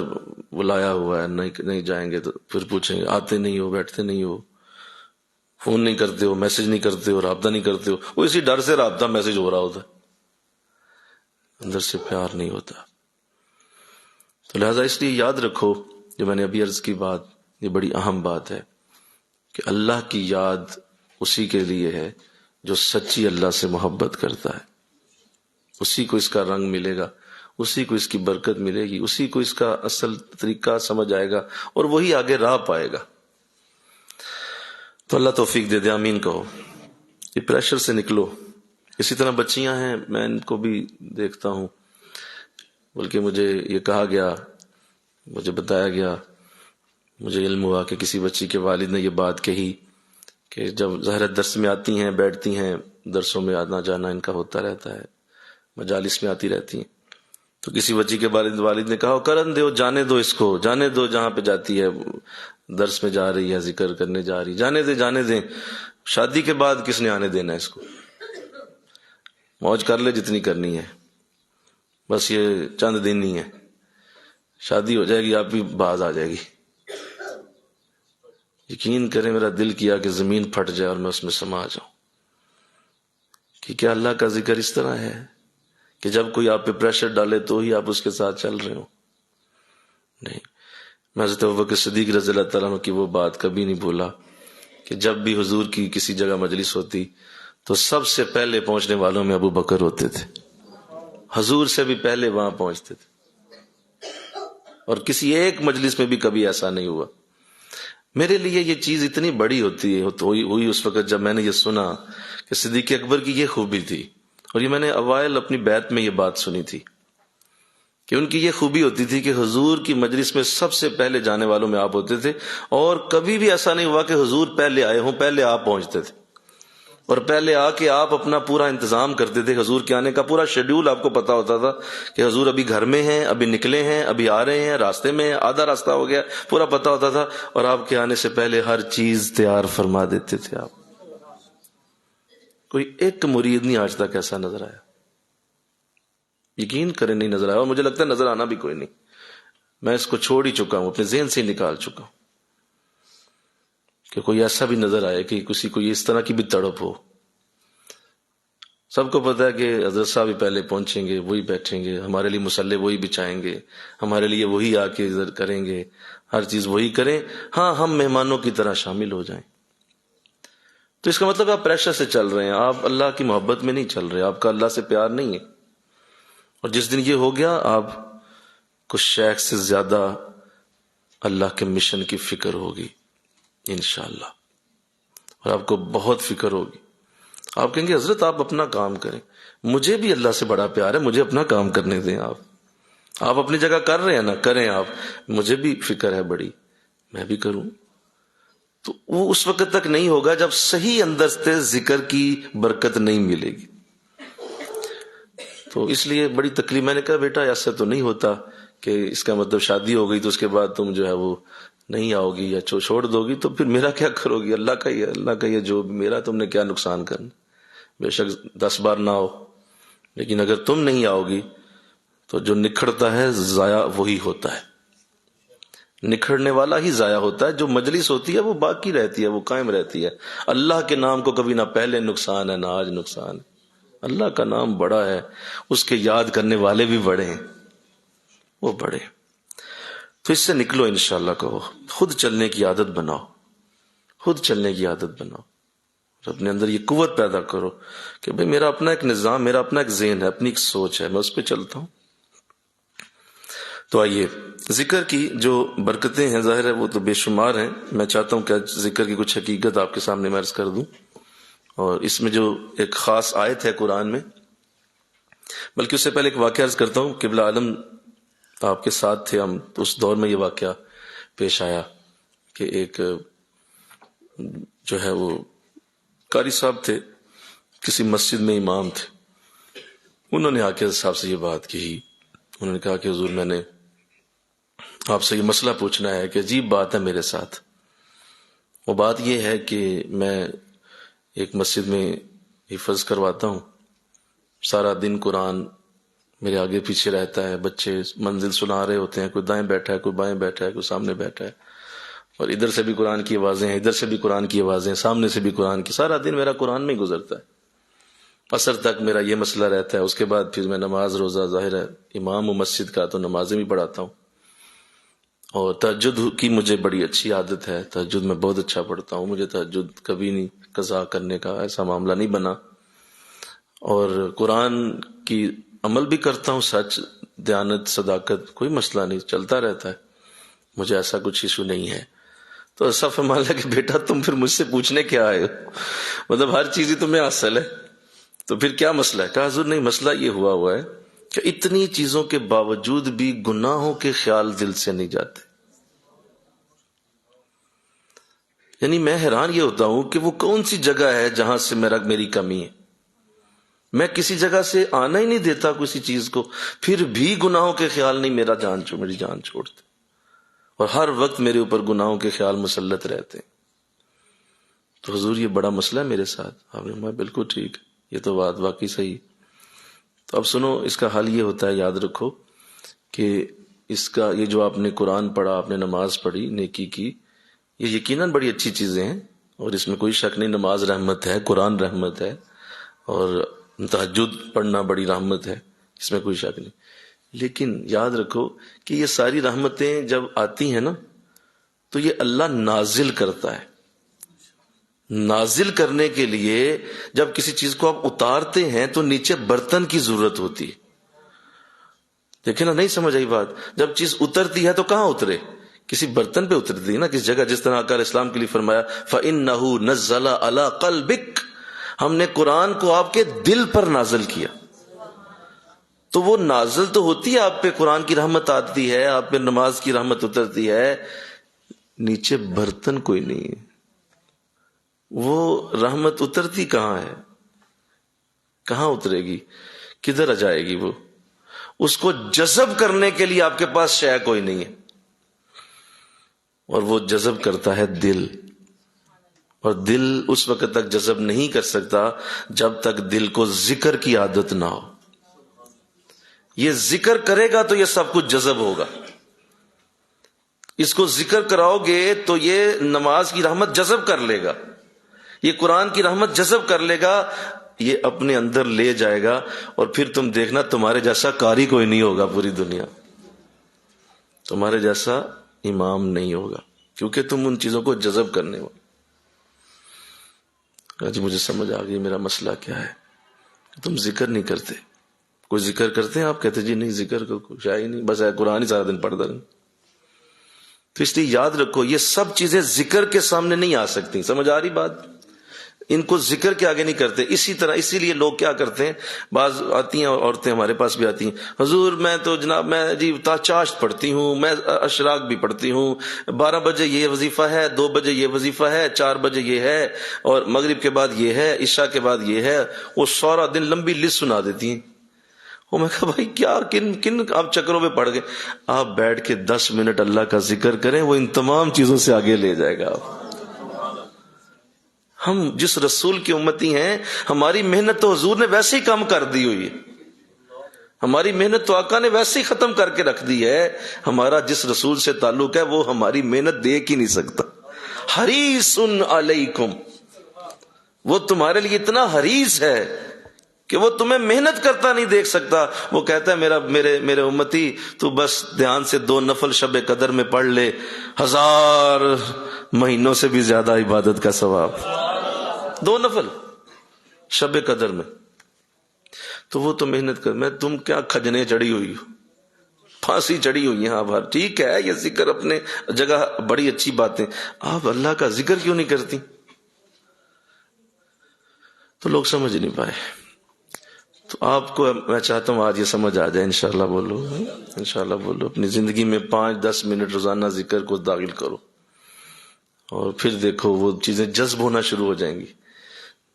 بلایا ہوا ہے، نہیں جائیں گے، تو پھر پوچھیں گے آتے نہیں ہو، بیٹھتے نہیں ہو، فون نہیں کرتے ہو، میسج نہیں کرتے ہو، رابطہ نہیں کرتے ہو. وہ اسی ڈر سے رابطہ میسج ہو رہا ہوتا ہے، اندر سے پیار نہیں ہوتا. تو لہٰذا اس لیے یاد رکھو، جو میں نے ابھی عرض کی بات، یہ بڑی اہم بات ہے کہ اللہ کی یاد اسی کے لیے ہے جو سچی اللہ سے محبت کرتا ہے. اسی کو اس کا رنگ ملے گا، اسی کو اس کی برکت ملے گی، اسی کو اس کا اصل طریقہ سمجھ آئے گا، اور وہی آگے راہ پائے گا. تو اللہ توفیق دے دے، آمین کہو. یہ پریشر سے نکلو. اسی طرح بچیاں ہیں، میں ان کو بھی دیکھتا ہوں، بلکہ مجھے یہ کہا گیا، مجھے بتایا گیا، مجھے علم ہوا کہ کسی بچی کے والد نے یہ بات کہی کہ جب ظاہر درس میں آتی ہیں، بیٹھتی ہیں، درسوں میں آنا جانا ان کا ہوتا رہتا ہے، مجالس میں آتی رہتی ہیں، تو کسی بچی کے والد نے کہا کرن دو، جانے دو اس کو، جانے دو، جہاں پہ جاتی ہے درس میں جا رہی ہے، ذکر کرنے جا رہی، جانے دیں، شادی کے بعد کس نے آنے دینا ہے اس کو، موج کر لے جتنی کرنی ہے، بس یہ چند دن ہی ہے، شادی ہو جائے گی، آپ بھی باز آ جائے گی. یقین کریں میرا دل کیا کہ زمین پھٹ جائے اور میں اس میں سما جاؤں، کہ کیا اللہ کا ذکر اس طرح ہے کہ جب کوئی آپ پہ پریشر ڈالے تو ہی آپ اس کے ساتھ چل رہے ہو. نہیں، میں حضرت ابوبکر صدیق رضی اللہ تعالیٰ عنہ کی وہ بات کبھی نہیں بھولا کہ جب بھی حضور کی کسی جگہ مجلس ہوتی تو سب سے پہلے پہنچنے والوں میں ابو بکر ہوتے تھے، حضور سے بھی پہلے وہاں پہنچتے تھے. اور کسی ایک مجلس میں بھی کبھی ایسا نہیں ہوا. میرے لیے یہ چیز اتنی بڑی ہوئی اس وقت جب میں نے یہ سنا کہ صدیق اکبر کی یہ خوبی تھی، اور یہ میں نے اوائل اپنی بیعت میں یہ بات سنی تھی کہ ان کی یہ خوبی ہوتی تھی کہ حضور کی مجلس میں سب سے پہلے جانے والوں میں آپ ہوتے تھے، اور کبھی بھی ایسا نہیں ہوا کہ حضور پہلے آئے ہوں، پہلے آپ پہنچتے تھے، اور پہلے آ کے آپ اپنا پورا انتظام کرتے تھے۔ حضور کے آنے کا پورا شیڈیول آپ کو پتا ہوتا تھا کہ حضور ابھی گھر میں ہیں، ابھی نکلے ہیں، ابھی آ رہے ہیں، راستے میں ہیں، آدھا راستہ ہو گیا، پورا پتا ہوتا تھا، اور آپ کے آنے سے پہلے ہر چیز تیار فرما دیتے تھے آپ۔ کوئی ایک مرید نہیں آج تک ایسا نظر آیا، یقین کریں نہیں نظر آیا، اور مجھے لگتا ہے نظر آنا بھی کوئی نہیں۔ میں اس کو چھوڑ ہی چکا ہوں، اپنے ذہن سے نکال چکا ہوں کہ کوئی ایسا بھی نظر آئے کہ کسی کو یہ اس طرح کی بھی تڑپ ہو۔ سب کو پتا ہے کہ حضرت صاحب ہی پہلے پہنچیں گے، وہی بیٹھیں گے، ہمارے لیے مصلے وہی بچھائیں گے، ہمارے لیے وہی آ کے ادھر کریں گے، ہر چیز وہی کریں، ہاں ہم مہمانوں کی طرح شامل ہو جائیں۔ تو اس کا مطلب آپ پریشر سے چل رہے ہیں، آپ اللہ کی محبت میں نہیں چل رہے، آپ کا اللہ سے پیار نہیں ہے۔ اور جس دن یہ ہو گیا، آپ کو شیخ سے زیادہ اللہ کے مشن کی فکر ہوگی انشاءاللہ، اور آپ کو بہت فکر ہوگی۔ آپ کہیں گے حضرت آپ اپنا کام کریں، مجھے بھی اللہ سے بڑا پیار ہے، مجھے اپنا کام کرنے دیں۔ آپ اپنی جگہ کر رہے ہیں نا، کریں آپ، مجھے بھی فکر ہے بڑی، میں بھی کروں۔ تو وہ اس وقت تک نہیں ہوگا جب صحیح اندر سے ذکر کی برکت نہیں ملے گی۔ تو اس لیے بڑی تکلیف، میں نے کہا بیٹا ایسا تو نہیں ہوتا کہ اس کا مطلب شادی ہو گئی تو اس کے بعد تم جو ہے وہ نہیں آؤ گی یا چھوڑ دو گی، تو پھر میرا کیا کرو گی؟ اللہ کا ہی ہے، اللہ کا ہی ہے، جو میرا تم نے کیا نقصان کرنا، بے شک 10 بار نہ آؤ، لیکن اگر تم نہیں آؤ گی تو جو نکھڑتا ہے ضائع وہی ہوتا ہے، نکھڑنے والا ہی ضائع ہوتا ہے۔ جو مجلس ہوتی ہے وہ باقی رہتی ہے، وہ قائم رہتی ہے۔ اللہ کے نام کو کبھی نہ پہلے نقصان ہے نہ آج نقصان ہے۔ اللہ کا نام بڑا ہے، اس کے یاد کرنے والے بھی بڑے ہیں، وہ بڑے ہیں۔ تو اس سے نکلو انشاءاللہ، کہو خود چلنے کی عادت بناؤ، خود چلنے کی عادت بناؤ، اور اپنے اندر یہ قوت پیدا کرو کہ بھئی میرا اپنا ایک نظام، میرا اپنا ایک ذہن ہے، اپنی ایک سوچ ہے، میں اس پہ چلتا ہوں۔ تو آئیے، ذکر کی جو برکتیں ہیں ظاہر ہے وہ تو بے شمار ہیں، میں چاہتا ہوں کہ ذکر کی کچھ حقیقت آپ کے سامنے میں عرض کر دوں، اور اس میں جو ایک خاص آیت ہے قرآن میں، بلکہ اس سے پہلے ایک واقعہ عرض کرتا ہوں۔ قبلہ عالم آپ کے ساتھ تھے ہم، تو اس دور میں یہ واقعہ پیش آیا کہ ایک جو ہے وہ قاری صاحب تھے، کسی مسجد میں امام تھے، انہوں نے آ کے صاحب سے یہ بات کہی، انہوں نے کہا کہ حضور میں نے آپ سے یہ مسئلہ پوچھنا ہے کہ عجیب بات ہے میرے ساتھ۔ وہ بات یہ ہے کہ میں ایک مسجد میں حفظ کرواتا ہوں، سارا دن قرآن میرے آگے پیچھے رہتا ہے، بچے منزل سنا رہے ہوتے ہیں، کوئی دائیں بیٹھا ہے، کوئی بائیں بیٹھا ہے، کوئی سامنے بیٹھا ہے، اور ادھر سے بھی قرآن کی آوازیں ہیں، ادھر سے بھی قرآن کی آوازیں، سامنے سے بھی قرآن کی، سارا دن میرا قرآن میں ہی گزرتا ہے۔ عصر تک میرا یہ مسئلہ رہتا ہے، اس کے بعد پھر میں نماز روزہ، ظاہر ہے امام و مسجد کا تو نمازیں بھی پڑھاتا ہوں، اور تہجد کی مجھے بڑی اچھی عادت ہے، تہجد میں بہت اچھا پڑھتا ہوں، مجھے تہجد کبھی نہیں قضا کرنے کا ایسا معاملہ نہیں بنا، اور قرآن کی عمل بھی کرتا ہوں، سچ دیانت صداقت کوئی مسئلہ نہیں، چلتا رہتا ہے، مجھے ایسا کچھ ایشو نہیں ہے۔ تو ایسا فرمان لگا کہ بیٹا تم پھر مجھ سے پوچھنے کیا آئے ہو، مطلب ہر چیز ہی تمہیں حاصل ہے، تو پھر کیا مسئلہ ہے؟ کہا حضور نہیں، مسئلہ یہ ہوا ہے کہ اتنی چیزوں کے باوجود بھی گناہوں کے خیال دل سے نہیں جاتے۔ یعنی میں حیران یہ ہوتا ہوں کہ وہ کون سی جگہ ہے جہاں سے میری کمی ہے، میں کسی جگہ سے آنا ہی نہیں دیتا کسی چیز کو، پھر بھی گناہوں کے خیال نہیں میری جان چھوڑتے، اور ہر وقت میرے اوپر گناہوں کے خیال مسلط رہتے ہیں۔ تو حضور یہ بڑا مسئلہ ہے میرے ساتھ۔ آپ نے کہا بالکل ٹھیک، یہ تو بات واقعی صحیح۔ تو اب سنو، اس کا حل یہ ہوتا ہے، یاد رکھو کہ اس کا یہ جو آپ نے قرآن پڑھا، آپ نے نماز پڑھی، نیکی کی، یہ یقیناً بڑی اچھی چیزیں ہیں، اور اس میں کوئی شک نہیں، نماز رحمت ہے، قرآن رحمت ہے، اور تہجد پڑھنا بڑی رحمت ہے، اس میں کوئی شک نہیں۔ لیکن یاد رکھو کہ یہ ساری رحمتیں جب آتی ہیں نا، تو یہ اللہ نازل کرتا ہے۔ نازل کرنے کے لیے جب کسی چیز کو آپ اتارتے ہیں تو نیچے برتن کی ضرورت ہوتی ہے۔ دیکھیں نا، نہیں سمجھ آئی بات؟ جب چیز اترتی ہے تو کہاں اترے؟ کسی برتن پہ اترتی ہے نا، کس جگہ، جس طرح آقا علیہ السلام کے لیے فرمایا فَإِنَّهُ نَزَّلَ عَلَىٰ قَلْبِكَ، ہم نے قرآن کو آپ کے دل پر نازل کیا. تو وہ نازل تو ہوتی ہے آپ پہ، قرآن کی رحمت آتی ہے، آپ پہ نماز کی رحمت اترتی ہے، نیچے برتن کوئی نہیں ہے. وہ رحمت اترتی کہاں ہے؟ کہاں اترے گی؟ کدھر آ جائے گی وہ؟ اس کو جذب کرنے کے لیے آپ کے پاس شے کوئی نہیں ہے، اور وہ جذب کرتا ہے دل. اور دل اس وقت تک جذب نہیں کر سکتا جب تک دل کو ذکر کی عادت نہ ہو. یہ ذکر کرے گا تو یہ سب کچھ جذب ہوگا. اس کو ذکر کراؤ گے تو یہ نماز کی رحمت جذب کر لے گا، یہ قرآن کی رحمت جذب کر لے گا، یہ اپنے اندر لے جائے گا. اور پھر تم دیکھنا تمہارے جیسا قاری کوئی نہیں ہوگا پوری دنیا، تمہارے جیسا امام نہیں ہوگا، کیونکہ تم ان چیزوں کو جذب کرنے ہو. جی مجھے سمجھ آ گئی میرا مسئلہ کیا ہے. تم ذکر نہیں کرتے. کوئی ذکر کرتے ہیں آپ کہتے جی نہیں ذکر کو کچھ ہے ہی نہیں، بس ہے قرآن ہی سارا دن پڑھتا رہے. تو اس لیے یاد رکھو یہ سب چیزیں ذکر کے سامنے نہیں آ سکتی. سمجھ آ رہی بات؟ ان کو ذکر کے آگے نہیں کرتے. اسی طرح اسی لیے لوگ کیا کرتے ہیں، بعض آتی ہیں عورتیں ہمارے پاس بھی آتی ہیں، حضور میں تو جناب میں جی چاشت پڑھتی ہوں، میں اشراق بھی پڑھتی ہوں، 12 بجے یہ وظیفہ ہے، 2 بجے یہ وظیفہ ہے، 4 بجے یہ ہے، اور مغرب کے بعد یہ ہے، عشاء کے بعد یہ ہے. وہ سارا دن لمبی لسٹ سنا دیتی ہیں. میں کہا بھائی کیا کن آپ چکروں میں پڑ گئے؟ آپ بیٹھ کے 10 منٹ اللہ کا ذکر کریں، وہ ان تمام چیزوں سے آگے لے جائے گا آپ. ہم جس رسول کی امتی ہیں، ہماری محنت تو حضور نے ویسے ہی کم کر دی ہوئی ہے، ہماری محنت تو آقا نے ویسے ہی ختم کر کے رکھ دی ہے. ہمارا جس رسول سے تعلق ہے وہ ہماری محنت دیکھ ہی نہیں سکتا. حریص علیکم، وہ تمہارے لیے اتنا حریص ہے کہ وہ تمہیں محنت کرتا نہیں دیکھ سکتا. وہ کہتا ہے میرے امتی تو بس دھیان سے 2 نفل شب قدر میں پڑھ لے، 1000 مہینوں سے بھی زیادہ عبادت کا ثواب. 2 نفل شب قدر میں، تو وہ تو محنت کر. میں تم کیا کھجنے چڑھی ہوئی ہو، پھانسی چڑھی ہوئی ہیں آپ. ٹھیک ہے یہ ذکر اپنے جگہ بڑی اچھی باتیں، آپ اللہ کا ذکر کیوں نہیں کرتی؟ تو لوگ سمجھ نہیں پائے. تو آپ کو میں چاہتا ہوں آج یہ سمجھ آ جائے. انشاءاللہ بولو، انشاءاللہ بولو. اپنی زندگی میں 5-10 منٹ روزانہ ذکر کو داخل کرو، اور پھر دیکھو وہ چیزیں جذب ہونا شروع ہو جائیں گی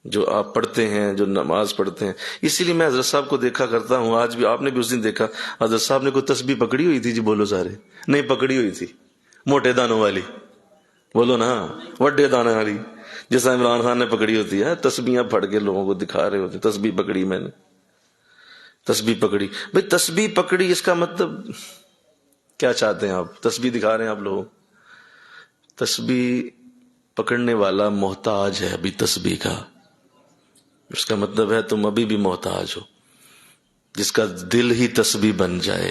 جو آپ پڑھتے ہیں، جو نماز پڑھتے ہیں. اسی لیے میں حضرت صاحب کو دیکھا کرتا ہوں. آج بھی آپ نے بھی اس دن دیکھا حضرت صاحب نے کوئی تسبیح پکڑی ہوئی تھی؟ جی بولو سارے. نہیں پکڑی ہوئی تھی. موٹے دانوں والی بولو نا، وڈے دانے والی جیسا عمران خان نے پکڑی ہوتی ہے. تسبیحاں پڑھ کے لوگوں کو دکھا رہے ہوتے، تسبیح پکڑی میں نے، تسبیح پکڑی. بھئی تسبیح پکڑی اس کا مطلب کیا چاہتے ہیں آپ؟ تسبیح دکھا رہے ہیں آپ لوگوں. تسبیح پکڑنے والا محتاج ہے ابھی تسبیح کا. اس کا مطلب ہے تم ابھی بھی محتاج ہو. جس کا دل ہی تسبیح بن جائے،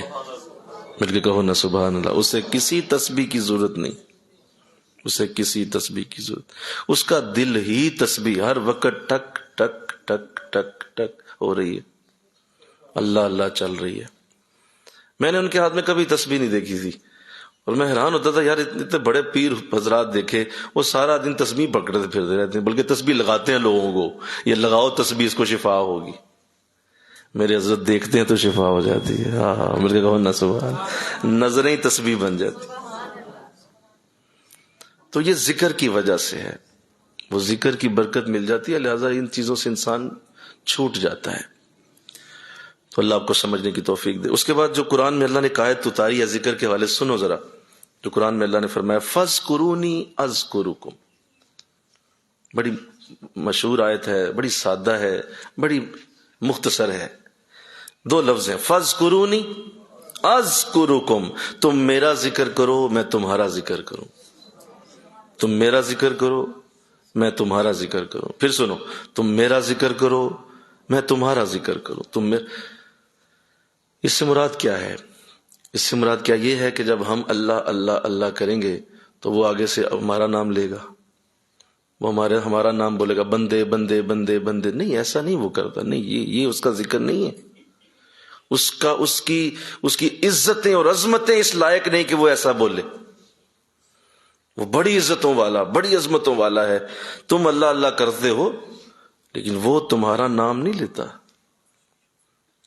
مل کے کہو نا سبحان اللہ، اسے کسی تسبیح کی ضرورت نہیں، اسے کسی تسبیح کی ضرورت. اس کا دل ہی تسبیح ہر وقت ٹک ٹک ٹک ٹک ٹک ہو رہی ہے، اللہ اللہ چل رہی ہے. میں نے ان کے ہاتھ میں کبھی تسبیح نہیں دیکھی تھی، اور میں حیران ہوتا تھا یار اتنے بڑے پیر حضرات دیکھے وہ سارا دن تسبیح پکڑتے پھرتے رہتے ہیں، بلکہ تسبیح لگاتے ہیں لوگوں کو، یہ لگاؤ تسبیح اس کو شفا ہوگی. میرے حضرت دیکھتے ہیں تو شفا ہو جاتی ہے. ہاں مل کے کہو نا سبحان. نظریں ہی تسبیح بن جاتی. تو یہ ذکر کی وجہ سے ہے، وہ ذکر کی برکت مل جاتی ہے، لہذا ان چیزوں سے انسان چھوٹ جاتا ہے. تو اللہ آپ کو سمجھنے کی توفیق دے. اس کے بعد جو قرآن میں اللہ نے آیت اتاری ہے ذکر کے حوالے، سنو ذرا. جو قرآن میں اللہ نے فرمایا فَاذْكُرُونِي أَذْكُرُكُمْ، بڑی مشہور آیت ہے، بڑی سادہ ہے، بڑی مختصر ہے. 2 لفظ ہیں، فَاذْكُرُونِي أَذْكُرُكُمْ، تم میرا ذکر کرو میں تمہارا ذکر کروں. تم میرا ذکر کرو میں تمہارا ذکر کروں. پھر سنو، تم میرا ذکر کرو میں تمہارا ذکر کروں. اس سے مراد کیا ہے؟ اس سے مراد کیا یہ ہے کہ جب ہم اللہ اللہ اللہ کریں گے تو وہ آگے سے ہمارا نام لے گا، وہ ہمارا نام بولے گا، بندے بندے بندے بندے. نہیں، ایسا نہیں وہ کرتا. نہیں، یہ اس کا ذکر نہیں ہے. اس کی عزتیں اور عظمتیں اس لائق نہیں کہ وہ ایسا بولے. وہ بڑی عزتوں والا، بڑی عظمتوں والا ہے. تم اللہ اللہ کرتے ہو لیکن وہ تمہارا نام نہیں لیتا.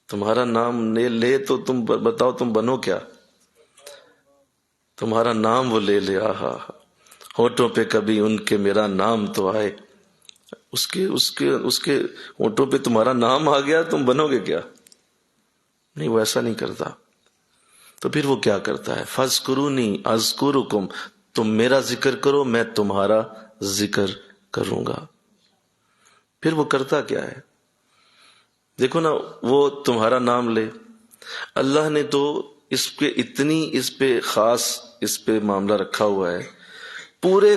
تمہارا نام لے تو تم بتاؤ تم بنو کیا؟ تمہارا نام وہ لے لے، آہا ہونٹوں پہ کبھی ان کے میرا نام تو آئے. اس کے ہونٹوں پہ تمہارا نام آ گیا، تم بنو گے کیا؟ نہیں، وہ ایسا نہیں کرتا. تو پھر وہ کیا کرتا ہے؟ فَاذْكُرُونِي أَذْكُرُكُمْ، تم میرا ذکر کرو میں تمہارا ذکر کروں گا. پھر وہ کرتا کیا ہے؟ دیکھو نا، وہ تمہارا نام لے. اللہ نے تو اس پہ خاص اس پہ معاملہ رکھا ہوا ہے. پورے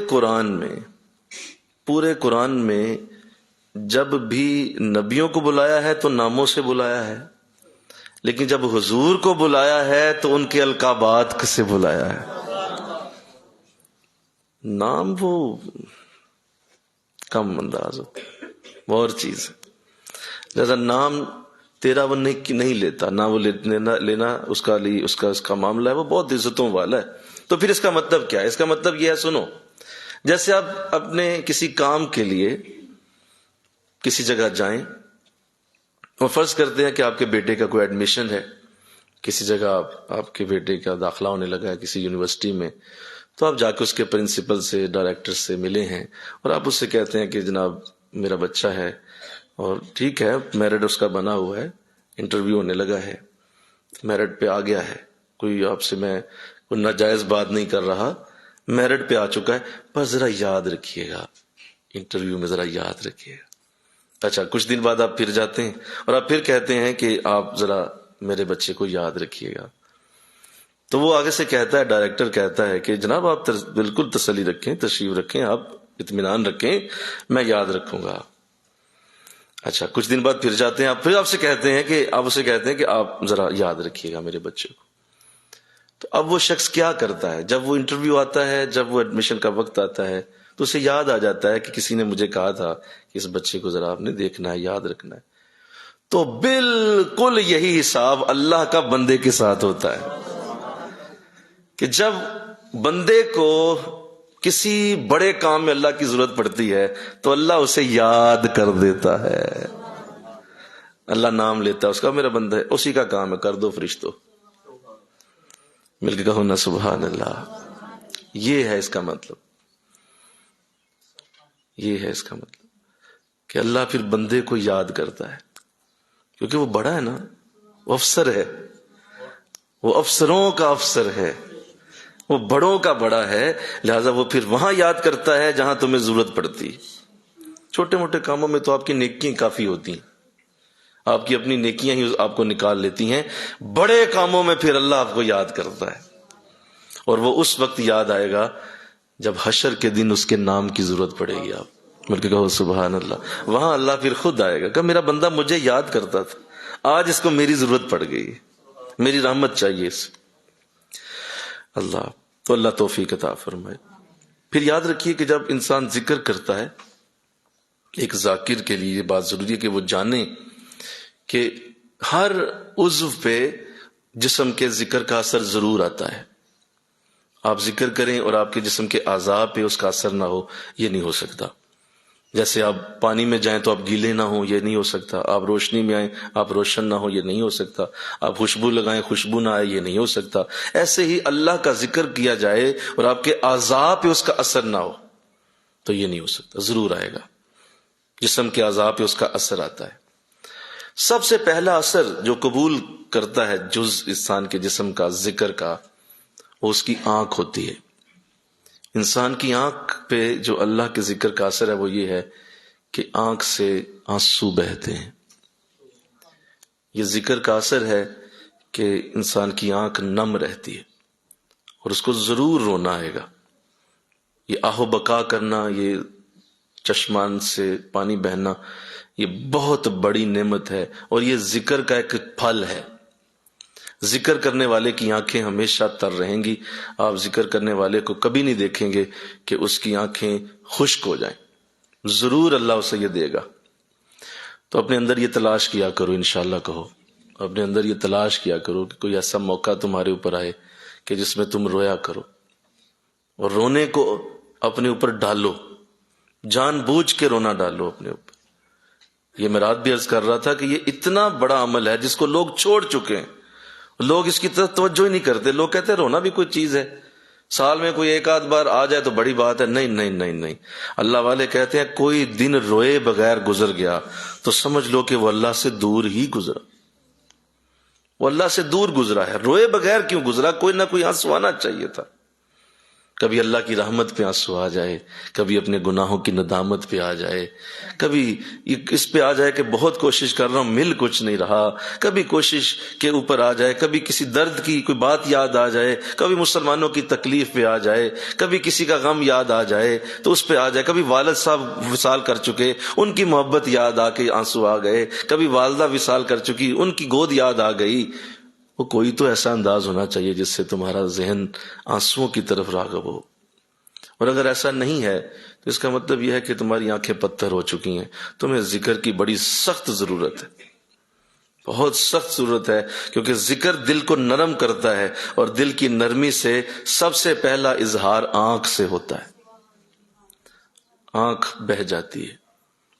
قرآن میں جب بھی نبیوں کو بلایا ہے تو ناموں سے بلایا ہے، لیکن جب حضور کو بلایا ہے تو ان کے القابات سے بلایا ہے. نام وہ کم انداز ہوتا ہے، وہ اور چیز ہے. لہذا نام تیرا وہ نہیں لیتا، نہ وہ لینا اس کا معاملہ ہے، وہ بہت عزتوں والا ہے. تو پھر اس کا مطلب کیا ہے؟ اس کا مطلب یہ ہے، سنو، جیسے آپ اپنے کسی کام کے لیے کسی جگہ جائیں اور فرض کرتے ہیں کہ آپ کے بیٹے کا کوئی ایڈمیشن ہے کسی جگہ، آپ کے بیٹے کا داخلہ ہونے لگا ہے کسی یونیورسٹی میں، تو آپ جا کے اس کے پرنسپل سے، ڈائریکٹر سے ملے ہیں اور آپ اس سے کہتے ہیں کہ جناب میرا بچہ ہے اور ٹھیک ہے، میرٹ اس کا بنا ہوا ہے، انٹرویو ہونے لگا ہے، میرٹ پہ آ گیا ہے، کوئی آپ سے میں کوئی ناجائز بات نہیں کر رہا، میرٹ پہ آ چکا ہے، پر ذرا یاد رکھیے گا، انٹرویو میں ذرا یاد رکھیے گا. اچھا، کچھ دن بعد آپ پھر جاتے ہیں اور آپ پھر کہتے ہیں کہ آپ ذرا میرے بچے کو یاد رکھیے گا. تو وہ آگے سے کہتا ہے، ڈائریکٹر کہتا ہے کہ جناب آپ بالکل تسلی رکھیں، تشریف رکھیں، آپ اطمینان رکھیں، میں یاد رکھوں گا. اچھا، کچھ دن بعد پھر جاتے ہیں، آپ اسے کہتے ہیں کہ آپ ذرا یاد رکھیے گا میرے بچے کو. تو اب وہ شخص کیا کرتا ہے؟ جب وہ انٹرویو آتا ہے، جب وہ ایڈمیشن کا وقت آتا ہے، تو اسے یاد آ جاتا ہے کہ کسی نے مجھے کہا تھا کہ اس بچے کو ذرا آپ نے دیکھنا ہے، یاد رکھنا ہے. تو بالکل یہی حساب اللہ کا بندے کے ساتھ ہوتا ہے کہ جب بندے کو کسی بڑے کام میں اللہ کی ضرورت پڑتی ہے تو اللہ اسے یاد کر دیتا ہے. اللہ نام لیتا ہے اس کا، میرا بندہ ہے، اسی کا کام ہے، کر دو فرشتوں. مل کے کہو نا سبحان اللہ. یہ ہے اس کا مطلب، کہ اللہ پھر بندے کو یاد کرتا ہے کیونکہ وہ بڑا ہے نا، وہ افسر ہے، وہ افسروں کا افسر ہے، وہ بڑوں کا بڑا ہے. لہذا وہ پھر وہاں یاد کرتا ہے جہاں تمہیں ضرورت پڑتی. چھوٹے موٹے کاموں میں تو آپ کی نیکیاں کافی ہوتی ہیں، آپ کی اپنی نیکیاں ہی آپ کو نکال لیتی ہیں. بڑے کاموں میں پھر اللہ آپ کو یاد کرتا ہے، اور وہ اس وقت یاد آئے گا جب حشر کے دن اس کے نام کی ضرورت پڑے گی. آپ مل کے کہو سبحان اللہ. وہاں اللہ پھر خود آئے گا کہ میرا بندہ مجھے یاد کرتا تھا، آج اس کو میری ضرورت پڑ گئی، میری رحمت چاہیے اسے. اللہ تو اللہ توفیق عطا فرمائے. پھر یاد رکھیے کہ جب انسان ذکر کرتا ہے، ایک ذاکر کے لیے یہ بات ضروری ہے کہ وہ جانے کہ ہر عضو پہ جسم کے ذکر کا اثر ضرور آتا ہے. آپ ذکر کریں اور آپ کے جسم کے اعضاء پہ اس کا اثر نہ ہو، یہ نہیں ہو سکتا. جیسے آپ پانی میں جائیں تو آپ گیلے نہ ہوں، یہ نہیں ہو سکتا. آپ روشنی میں آئیں آپ روشن نہ ہوں، یہ نہیں ہو سکتا. آپ خوشبو لگائیں خوشبو نہ آئے، یہ نہیں ہو سکتا. ایسے ہی اللہ کا ذکر کیا جائے اور آپ کے اعضاء پہ اس کا اثر نہ ہو تو یہ نہیں ہو سکتا. ضرور آئے گا، جسم کے اعضاء پہ اس کا اثر آتا ہے. سب سے پہلا اثر جو قبول کرتا ہے جز انسان کے جسم کا ذکر کا، وہ اس کی آنکھ ہوتی ہے. انسان کی آنکھ پہ جو اللہ کے ذکر کا اثر ہے وہ یہ ہے کہ آنکھ سے آنسو بہتے ہیں. یہ ذکر کا اثر ہے کہ انسان کی آنکھ نم رہتی ہے اور اس کو ضرور رونا آئے گا. یہ آہو بکا کرنا، یہ چشمان سے پانی بہنا، یہ بہت بڑی نعمت ہے اور یہ ذکر کا ایک پھل ہے. ذکر کرنے والے کی آنکھیں ہمیشہ تر رہیں گی. آپ ذکر کرنے والے کو کبھی نہیں دیکھیں گے کہ اس کی آنکھیں خشک ہو جائیں. ضرور اللہ اسے یہ دے گا. تو اپنے اندر یہ تلاش کیا کرو، انشاءاللہ کہو، اپنے اندر یہ تلاش کیا کرو کہ کوئی ایسا موقع تمہارے اوپر آئے کہ جس میں تم رویا کرو، اور رونے کو اپنے اوپر ڈالو، جان بوجھ کے رونا ڈالو اپنے اوپر. یہ میں رات بھی عرض کر رہا تھا کہ یہ اتنا بڑا عمل ہے جس کو لوگ چھوڑ چکے ہیں، لوگ اس کی طرف توجہ ہی نہیں کرتے. لوگ کہتے ہیں رونا بھی کوئی چیز ہے، سال میں کوئی ایک آدھ بار آ جائے تو بڑی بات ہے. نہیں نہیں نہیں نہیں، اللہ والے کہتے ہیں کوئی دن روئے بغیر گزر گیا تو سمجھ لو کہ وہ اللہ سے دور ہی گزرا، وہ اللہ سے دور گزرا ہے. روئے بغیر کیوں گزرا؟ کوئی نہ کوئی آنسو آنا چاہیے تھا. کبھی اللہ کی رحمت پہ آنسو آ جائے، کبھی اپنے گناہوں کی ندامت پہ آ جائے، کبھی اس پہ آ جائے کہ بہت کوشش کر رہا ہوں مل کچھ نہیں رہا، کبھی کوشش کے اوپر آ جائے، کبھی کسی درد کی کوئی بات یاد آ جائے، کبھی مسلمانوں کی تکلیف پہ آ جائے، کبھی کسی کا غم یاد آ جائے تو اس پہ آ جائے. کبھی والد صاحب وصال کر چکے، ان کی محبت یاد آ کے آنسو آ گئے، کبھی والدہ وصال کر چکی، ان کی گود یاد آ گئی. وہ کوئی تو ایسا انداز ہونا چاہیے جس سے تمہارا ذہن آنسوؤں کی طرف راغب ہو. اور اگر ایسا نہیں ہے تو اس کا مطلب یہ ہے کہ تمہاری آنکھیں پتھر ہو چکی ہیں. تمہیں ذکر کی بڑی سخت ضرورت ہے، بہت سخت ضرورت ہے، کیونکہ ذکر دل کو نرم کرتا ہے، اور دل کی نرمی سے سب سے پہلا اظہار آنکھ سے ہوتا ہے. آنکھ بہہ جاتی ہے،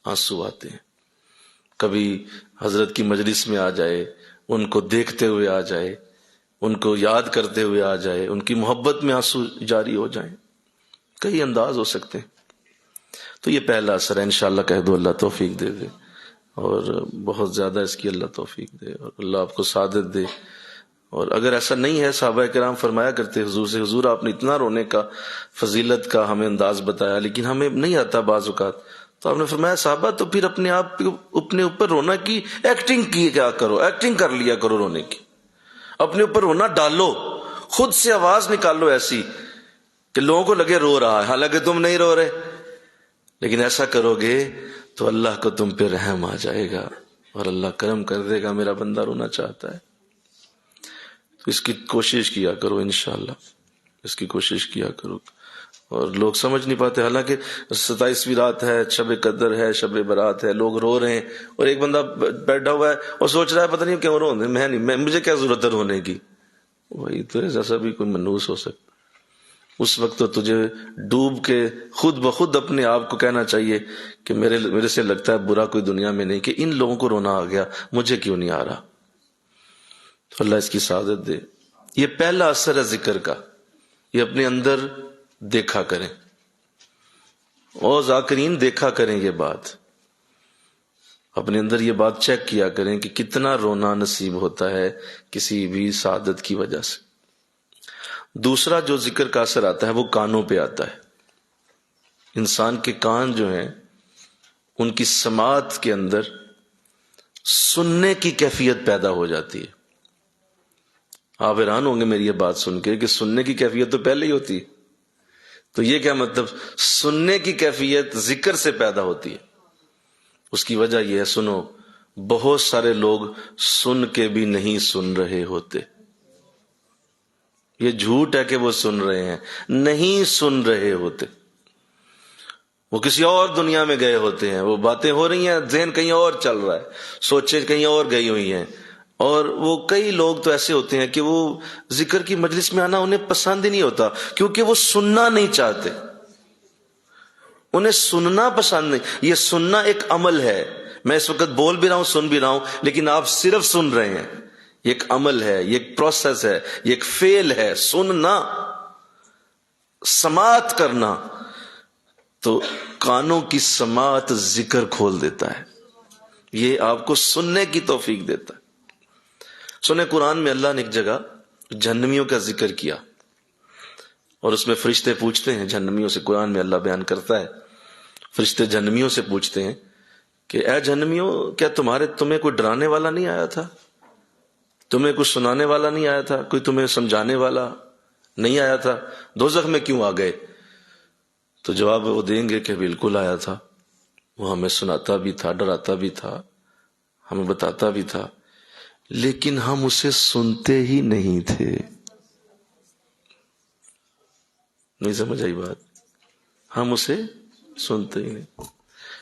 آنسو آتے ہیں. کبھی حضرت کی مجلس میں آ جائے، ان کو دیکھتے ہوئے آ جائے، ان کو یاد کرتے ہوئے آ جائے، ان کی محبت میں آنسو جاری ہو جائیں. کئی انداز ہو سکتے ہیں. تو یہ پہلا اثر ہے. انشاءاللہ کہہ دو اللہ توفیق دے دے، اور بہت زیادہ اس کی اللہ توفیق دے، اور اللہ آپ کو سعادت دے. اور اگر ایسا نہیں ہے، صحابہ کرام فرمایا کرتے حضور سے، حضور آپ نے اتنا رونے کا فضیلت کا ہمیں انداز بتایا لیکن ہمیں نہیں آتا بعض اوقات. تو آپ نے فرمایا صحابہ تو پھر اپنے آپ اپنے اوپر رونا کی ایکٹنگ کی کیا کرو، ایکٹنگ کر لیا کرو رونے کی. اپنے اوپر رونا ڈالو، خود سے آواز نکالو ایسی کہ لوگوں کو لگے رو رہا ہے حالانکہ تم نہیں رو رہے. لیکن ایسا کرو گے تو اللہ کو تم پہ رحم آ جائے گا اور اللہ کرم کر دے گا. میرا بندہ رونا چاہتا ہے تو اس کی کوشش کیا کرو، انشاءاللہ اس کی کوشش کیا کرو. اور لوگ سمجھ نہیں پاتے، حالانکہ 27ویں رات ہے، شب قدر ہے، شب برات ہے، لوگ رو رہے ہیں، اور ایک بندہ بیٹھا ہوا ہے اور سوچ رہا ہے پتہ نہیں کیوں رو رہے ہیں، میں مجھے کیا ضرورت ہے رونے کی. وہی تو ایسا بھی کوئی منحوس ہو سکتا. اس وقت تو تجھے ڈوب کے خود بخود اپنے آپ کو کہنا چاہیے کہ میرے سے لگتا ہے برا کوئی دنیا میں نہیں کہ ان لوگوں کو رونا آ گیا، مجھے کیوں نہیں آ رہا. تو اللہ اس کی سعادت دے. یہ پہلا اثر ہے ذکر کا، یہ اپنے اندر دیکھا کریں، اور ذاکرین دیکھا کریں، یہ بات اپنے اندر یہ بات چیک کیا کریں کہ کتنا رونا نصیب ہوتا ہے کسی بھی سعادت کی وجہ سے. دوسرا جو ذکر کا اثر آتا ہے وہ کانوں پہ آتا ہے. انسان کے کان جو ہیں ان کی سماعت کے اندر سننے کی کیفیت پیدا ہو جاتی ہے. آپ حیران ہوں گے میری یہ بات سن کے کہ سننے کی کیفیت تو پہلے ہی ہوتی ہے. تو یہ کیا مطلب؟ سننے کی کیفیت ذکر سے پیدا ہوتی ہے. اس کی وجہ یہ ہے، سنو، بہت سارے لوگ سن کے بھی نہیں سن رہے ہوتے. یہ جھوٹ ہے کہ وہ سن رہے ہیں، نہیں سن رہے ہوتے. وہ کسی اور دنیا میں گئے ہوتے ہیں، وہ باتیں ہو رہی ہیں، ذہن کہیں اور چل رہا ہے، سوچیں کہیں اور گئی ہوئی ہیں. اور وہ کئی لوگ تو ایسے ہوتے ہیں کہ وہ ذکر کی مجلس میں آنا انہیں پسند ہی نہیں ہوتا، کیونکہ وہ سننا نہیں چاہتے، انہیں سننا پسند نہیں. یہ سننا ایک عمل ہے. میں اس وقت بول بھی رہا ہوں، سن بھی رہا ہوں، لیکن آپ صرف سن رہے ہیں. یہ ایک عمل ہے، یہ ایک پروسیس ہے، یہ ایک فعل ہے. سننا، سماعت کرنا. تو کانوں کی سماعت ذکر کھول دیتا ہے، یہ آپ کو سننے کی توفیق دیتا ہے. سنیں، قرآن میں اللہ نے ایک جگہ جہنمیوں کا ذکر کیا، اور اس میں فرشتے پوچھتے ہیں جہنمیوں سے. قرآن میں اللہ بیان کرتا ہے، فرشتے جہنمیوں سے پوچھتے ہیں کہ اے جہنمیوں، کیا تمہیں کوئی ڈرانے والا نہیں آیا تھا؟ تمہیں کچھ سنانے والا نہیں آیا تھا؟ کوئی تمہیں سمجھانے والا نہیں آیا تھا؟ دوزخ میں کیوں آ گئے؟ تو جواب وہ دیں گے کہ بالکل آیا تھا، وہ ہمیں سناتا بھی تھا، ڈراتا بھی تھا، ہمیں بتاتا بھی تھا، لیکن ہم اسے سنتے ہی نہیں تھے. نہیں سمجھ آئی بات؟ ہم اسے سنتے ہی نہیں.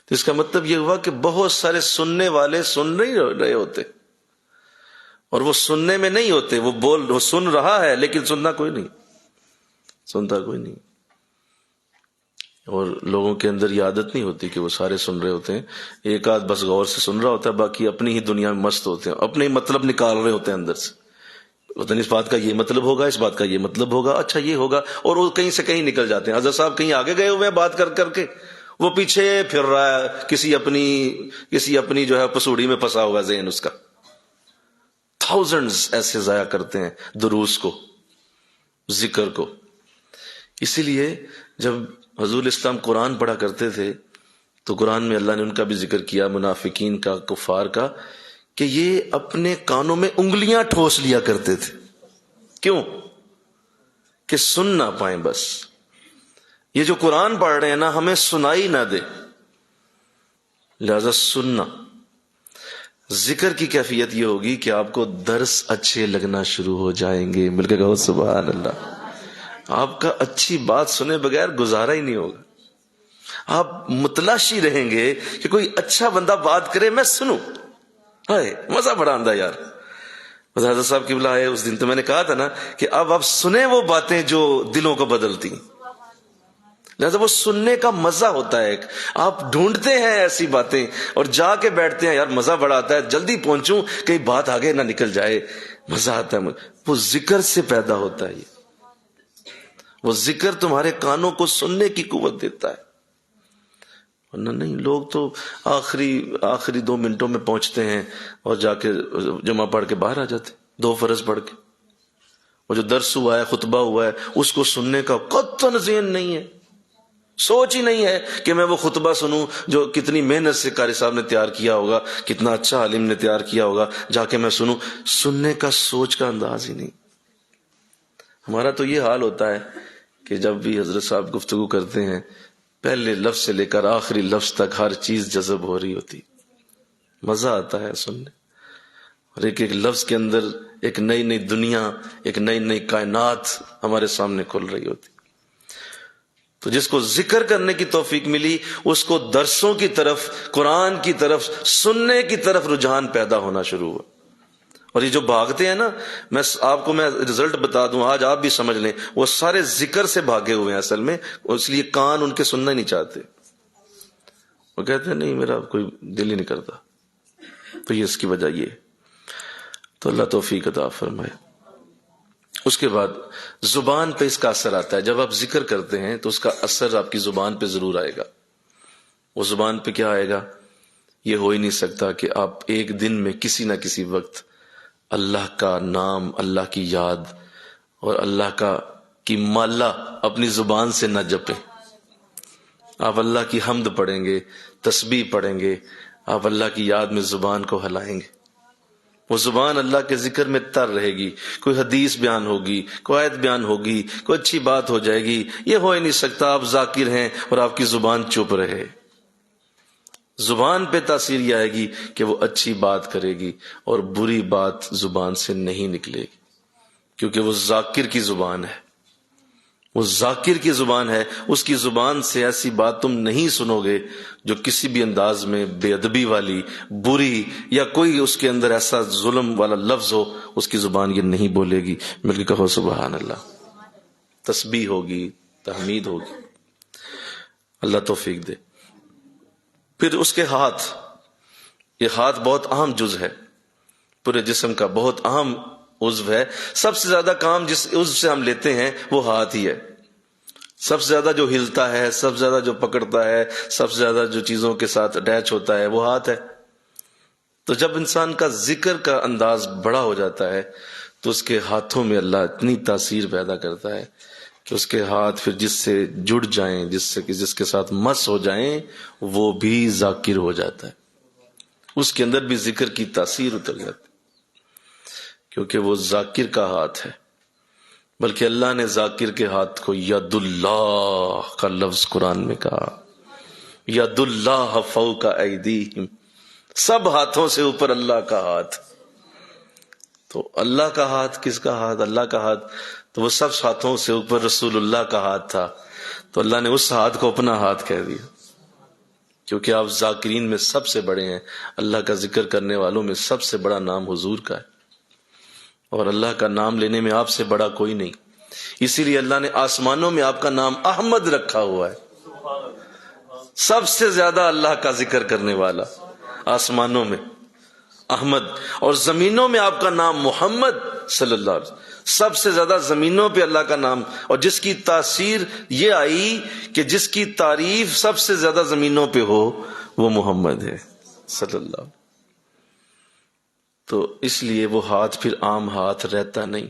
تو اس کا مطلب یہ ہوا کہ بہت سارے سننے والے سن نہیں رہے ہوتے، اور وہ سننے میں نہیں ہوتے، وہ سن رہا ہے لیکن سنتا کوئی نہیں. اور لوگوں کے اندر یہ عادت نہیں ہوتی کہ وہ سارے سن رہے ہوتے ہیں، ایک آدھ بس غور سے سن رہا ہوتا ہے، باقی اپنی ہی دنیا میں مست ہوتے ہیں، اپنے ہی مطلب نکال رہے ہوتے ہیں اندر سے، پتہ نہیں اس بات کا یہ مطلب ہوگا، اس بات کا یہ مطلب ہوگا، اچھا یہ ہوگا، اور وہ کہیں سے کہیں نکل جاتے ہیں۔ حضرت صاحب کہیں آگے گئے ہوئے ہیں بات کر کر کے، وہ پیچھے پھر رہا ہے، کسی اپنی جو ہے پسوڑی میں پھنسا ہوگا ذہن اس کا۔ تھاؤزنڈز ایسے ضائع کرتے ہیں دروس کو، ذکر کو۔ اسی لیے جب حضور اسلام قرآن پڑھا کرتے تھے تو قرآن میں اللہ نے ان کا بھی ذکر کیا، منافقین کا، کفار کا، کہ یہ اپنے کانوں میں انگلیاں ٹھوس لیا کرتے تھے۔ کیوں؟ کہ سن نہ پائیں، بس یہ جو قرآن پڑھ رہے ہیں نا ہمیں سنائی نہ دے، لہذا سننا۔ ذکر کی کیفیت یہ ہوگی کہ آپ کو درس اچھے لگنا شروع ہو جائیں گے، مل کے کہو سبحان اللہ۔ آپ کا اچھی بات سنے بغیر گزارا ہی نہیں ہوگا، آپ متلاشی رہیں گے کہ کوئی اچھا بندہ بات کرے میں سنوں، ہائے مزہ بڑا آندہ یار۔ حضرت صاحب قبلہ آئے اس دن تو میں نے کہا تھا نا کہ اب آپ سنیں وہ باتیں جو دلوں کو بدلتی، لہذا وہ سننے کا مزہ ہوتا ہے۔ آپ ڈھونڈتے ہیں ایسی باتیں اور جا کے بیٹھتے ہیں، یار مزہ بڑا آتا ہے، جلدی پہنچوں کہیں بات آگے نہ نکل جائے، مزہ آتا ہے۔ وہ ذکر سے پیدا ہوتا ہے، یہ وہ ذکر تمہارے کانوں کو سننے کی قوت دیتا ہے۔ ورنہ نہیں، لوگ تو آخری 2 منٹوں میں پہنچتے ہیں اور جا کے جمعہ پڑھ کے باہر آ جاتے، 2 فرض پڑھ کے۔ وہ جو درس ہوا ہے، خطبہ ہوا ہے، اس کو سننے کا قطعاً ذہن نہیں ہے، سوچ ہی نہیں ہے کہ میں وہ خطبہ سنوں جو کتنی محنت سے قاری صاحب نے تیار کیا ہوگا، کتنا اچھا عالم نے تیار کیا ہوگا، جا کے میں سنوں۔ سننے کا سوچ کا انداز ہی نہیں۔ ہمارا تو یہ حال ہوتا ہے کہ جب بھی حضرت صاحب گفتگو کرتے ہیں، پہلے لفظ سے لے کر آخری لفظ تک ہر چیز جذب ہو رہی ہوتی، مزہ آتا ہے سننے، اور ایک ایک لفظ کے اندر ایک نئی نئی دنیا، ایک نئی نئی کائنات ہمارے سامنے کھل رہی ہوتی۔ تو جس کو ذکر کرنے کی توفیق ملی، اس کو درسوں کی طرف، قرآن کی طرف، سننے کی طرف رجحان پیدا ہونا شروع ہوا۔ اور یہ جو بھاگتے ہیں نا، میں آپ کو میں رزلٹ بتا دوں، آج آپ بھی سمجھ لیں، وہ سارے ذکر سے بھاگے ہوئے ہیں اصل میں، اس لیے کان ان کے سننا ہی نہیں چاہتے، وہ کہتے ہیں نہیں میرا کوئی دل ہی نہیں کرتا۔ تو یہ اس کی وجہ یہ، تو اللہ توفیق عطا فرمائے۔ اس کے بعد زبان پہ اس کا اثر آتا ہے، جب آپ ذکر کرتے ہیں تو اس کا اثر آپ کی زبان پہ ضرور آئے گا۔ وہ زبان پہ کیا آئے گا؟ یہ ہو ہی نہیں سکتا کہ آپ ایک دن میں کسی نہ کسی وقت اللہ کا نام، اللہ کی یاد اور اللہ کی مالا اپنی زبان سے نہ جپیں۔ آپ اللہ کی حمد پڑھیں گے، تسبیح پڑھیں گے، آپ اللہ کی یاد میں زبان کو ہلائیں گے، وہ زبان اللہ کے ذکر میں تر رہے گی، کوئی حدیث بیان ہوگی، کوئی آیت بیان ہوگی، کوئی اچھی بات ہو جائے گی۔ یہ ہو ہی نہیں سکتا آپ ذاکر ہیں اور آپ کی زبان چپ رہے۔ زبان پہ تاثیر یہ آئے گی کہ وہ اچھی بات کرے گی اور بری بات زبان سے نہیں نکلے گی، کیونکہ وہ ذاکر کی زبان ہے، وہ ذاکر کی زبان ہے۔ اس کی زبان سے ایسی بات تم نہیں سنو گے جو کسی بھی انداز میں بے ادبی والی، بری، یا کوئی اس کے اندر ایسا ظلم والا لفظ ہو، اس کی زبان یہ نہیں بولے گی۔ مل کے کہو سبحان اللہ۔ تسبیح ہوگی، تحمید ہوگی، اللہ توفیق دے۔ پھر اس کے ہاتھ، یہ ہاتھ بہت اہم جز ہے، پورے جسم کا بہت اہم عضو ہے۔ سب سے زیادہ کام جس عضو سے ہم لیتے ہیں وہ ہاتھ ہی ہے۔ سب سے زیادہ جو ہلتا ہے، سب سے زیادہ جو پکڑتا ہے، سب سے زیادہ جو چیزوں کے ساتھ اٹیچ ہوتا ہے وہ ہاتھ ہے۔ تو جب انسان کا ذکر کا انداز بڑا ہو جاتا ہے تو اس کے ہاتھوں میں اللہ اتنی تاثیر پیدا کرتا ہے کہ اس کے ہاتھ پھر جس سے جڑ جائیں، جس کے ساتھ مس ہو جائیں، وہ بھی ذاکر ہو جاتا ہے، اس کے اندر بھی ذکر کی تاثیر اتر جاتی، کیونکہ وہ ذاکر کا ہاتھ ہے۔ بلکہ اللہ نے ذاکر کے ہاتھ کو ید اللہ کا لفظ قرآن میں کہا، ید اللہ فوق ایدیہم، سب ہاتھوں سے اوپر اللہ کا ہاتھ۔ تو اللہ کا ہاتھ کس کا ہاتھ؟ اللہ کا ہاتھ، تو وہ سب ہاتھوں سے اوپر رسول اللہ کا ہاتھ تھا، تو اللہ نے اس ہاتھ کو اپنا ہاتھ کہہ دیا، کیونکہ آپ ذاکرین میں سب سے بڑے ہیں۔ اللہ کا ذکر کرنے والوں میں سب سے بڑا نام حضور کا ہے، اور اللہ کا نام لینے میں آپ سے بڑا کوئی نہیں، اسی لیے اللہ نے آسمانوں میں آپ کا نام احمد رکھا ہوا ہے، سب سے زیادہ اللہ کا ذکر کرنے والا آسمانوں میں احمد، اور زمینوں میں آپ کا نام محمد صلی اللہ علیہ وسلم، سب سے زیادہ زمینوں پہ اللہ کا نام، اور جس کی تاثیر یہ آئی کہ جس کی تعریف سب سے زیادہ زمینوں پہ ہو وہ محمد ہے صلی اللہ علیہ وسلم۔ تو اس لیے وہ ہاتھ پھر عام ہاتھ رہتا نہیں،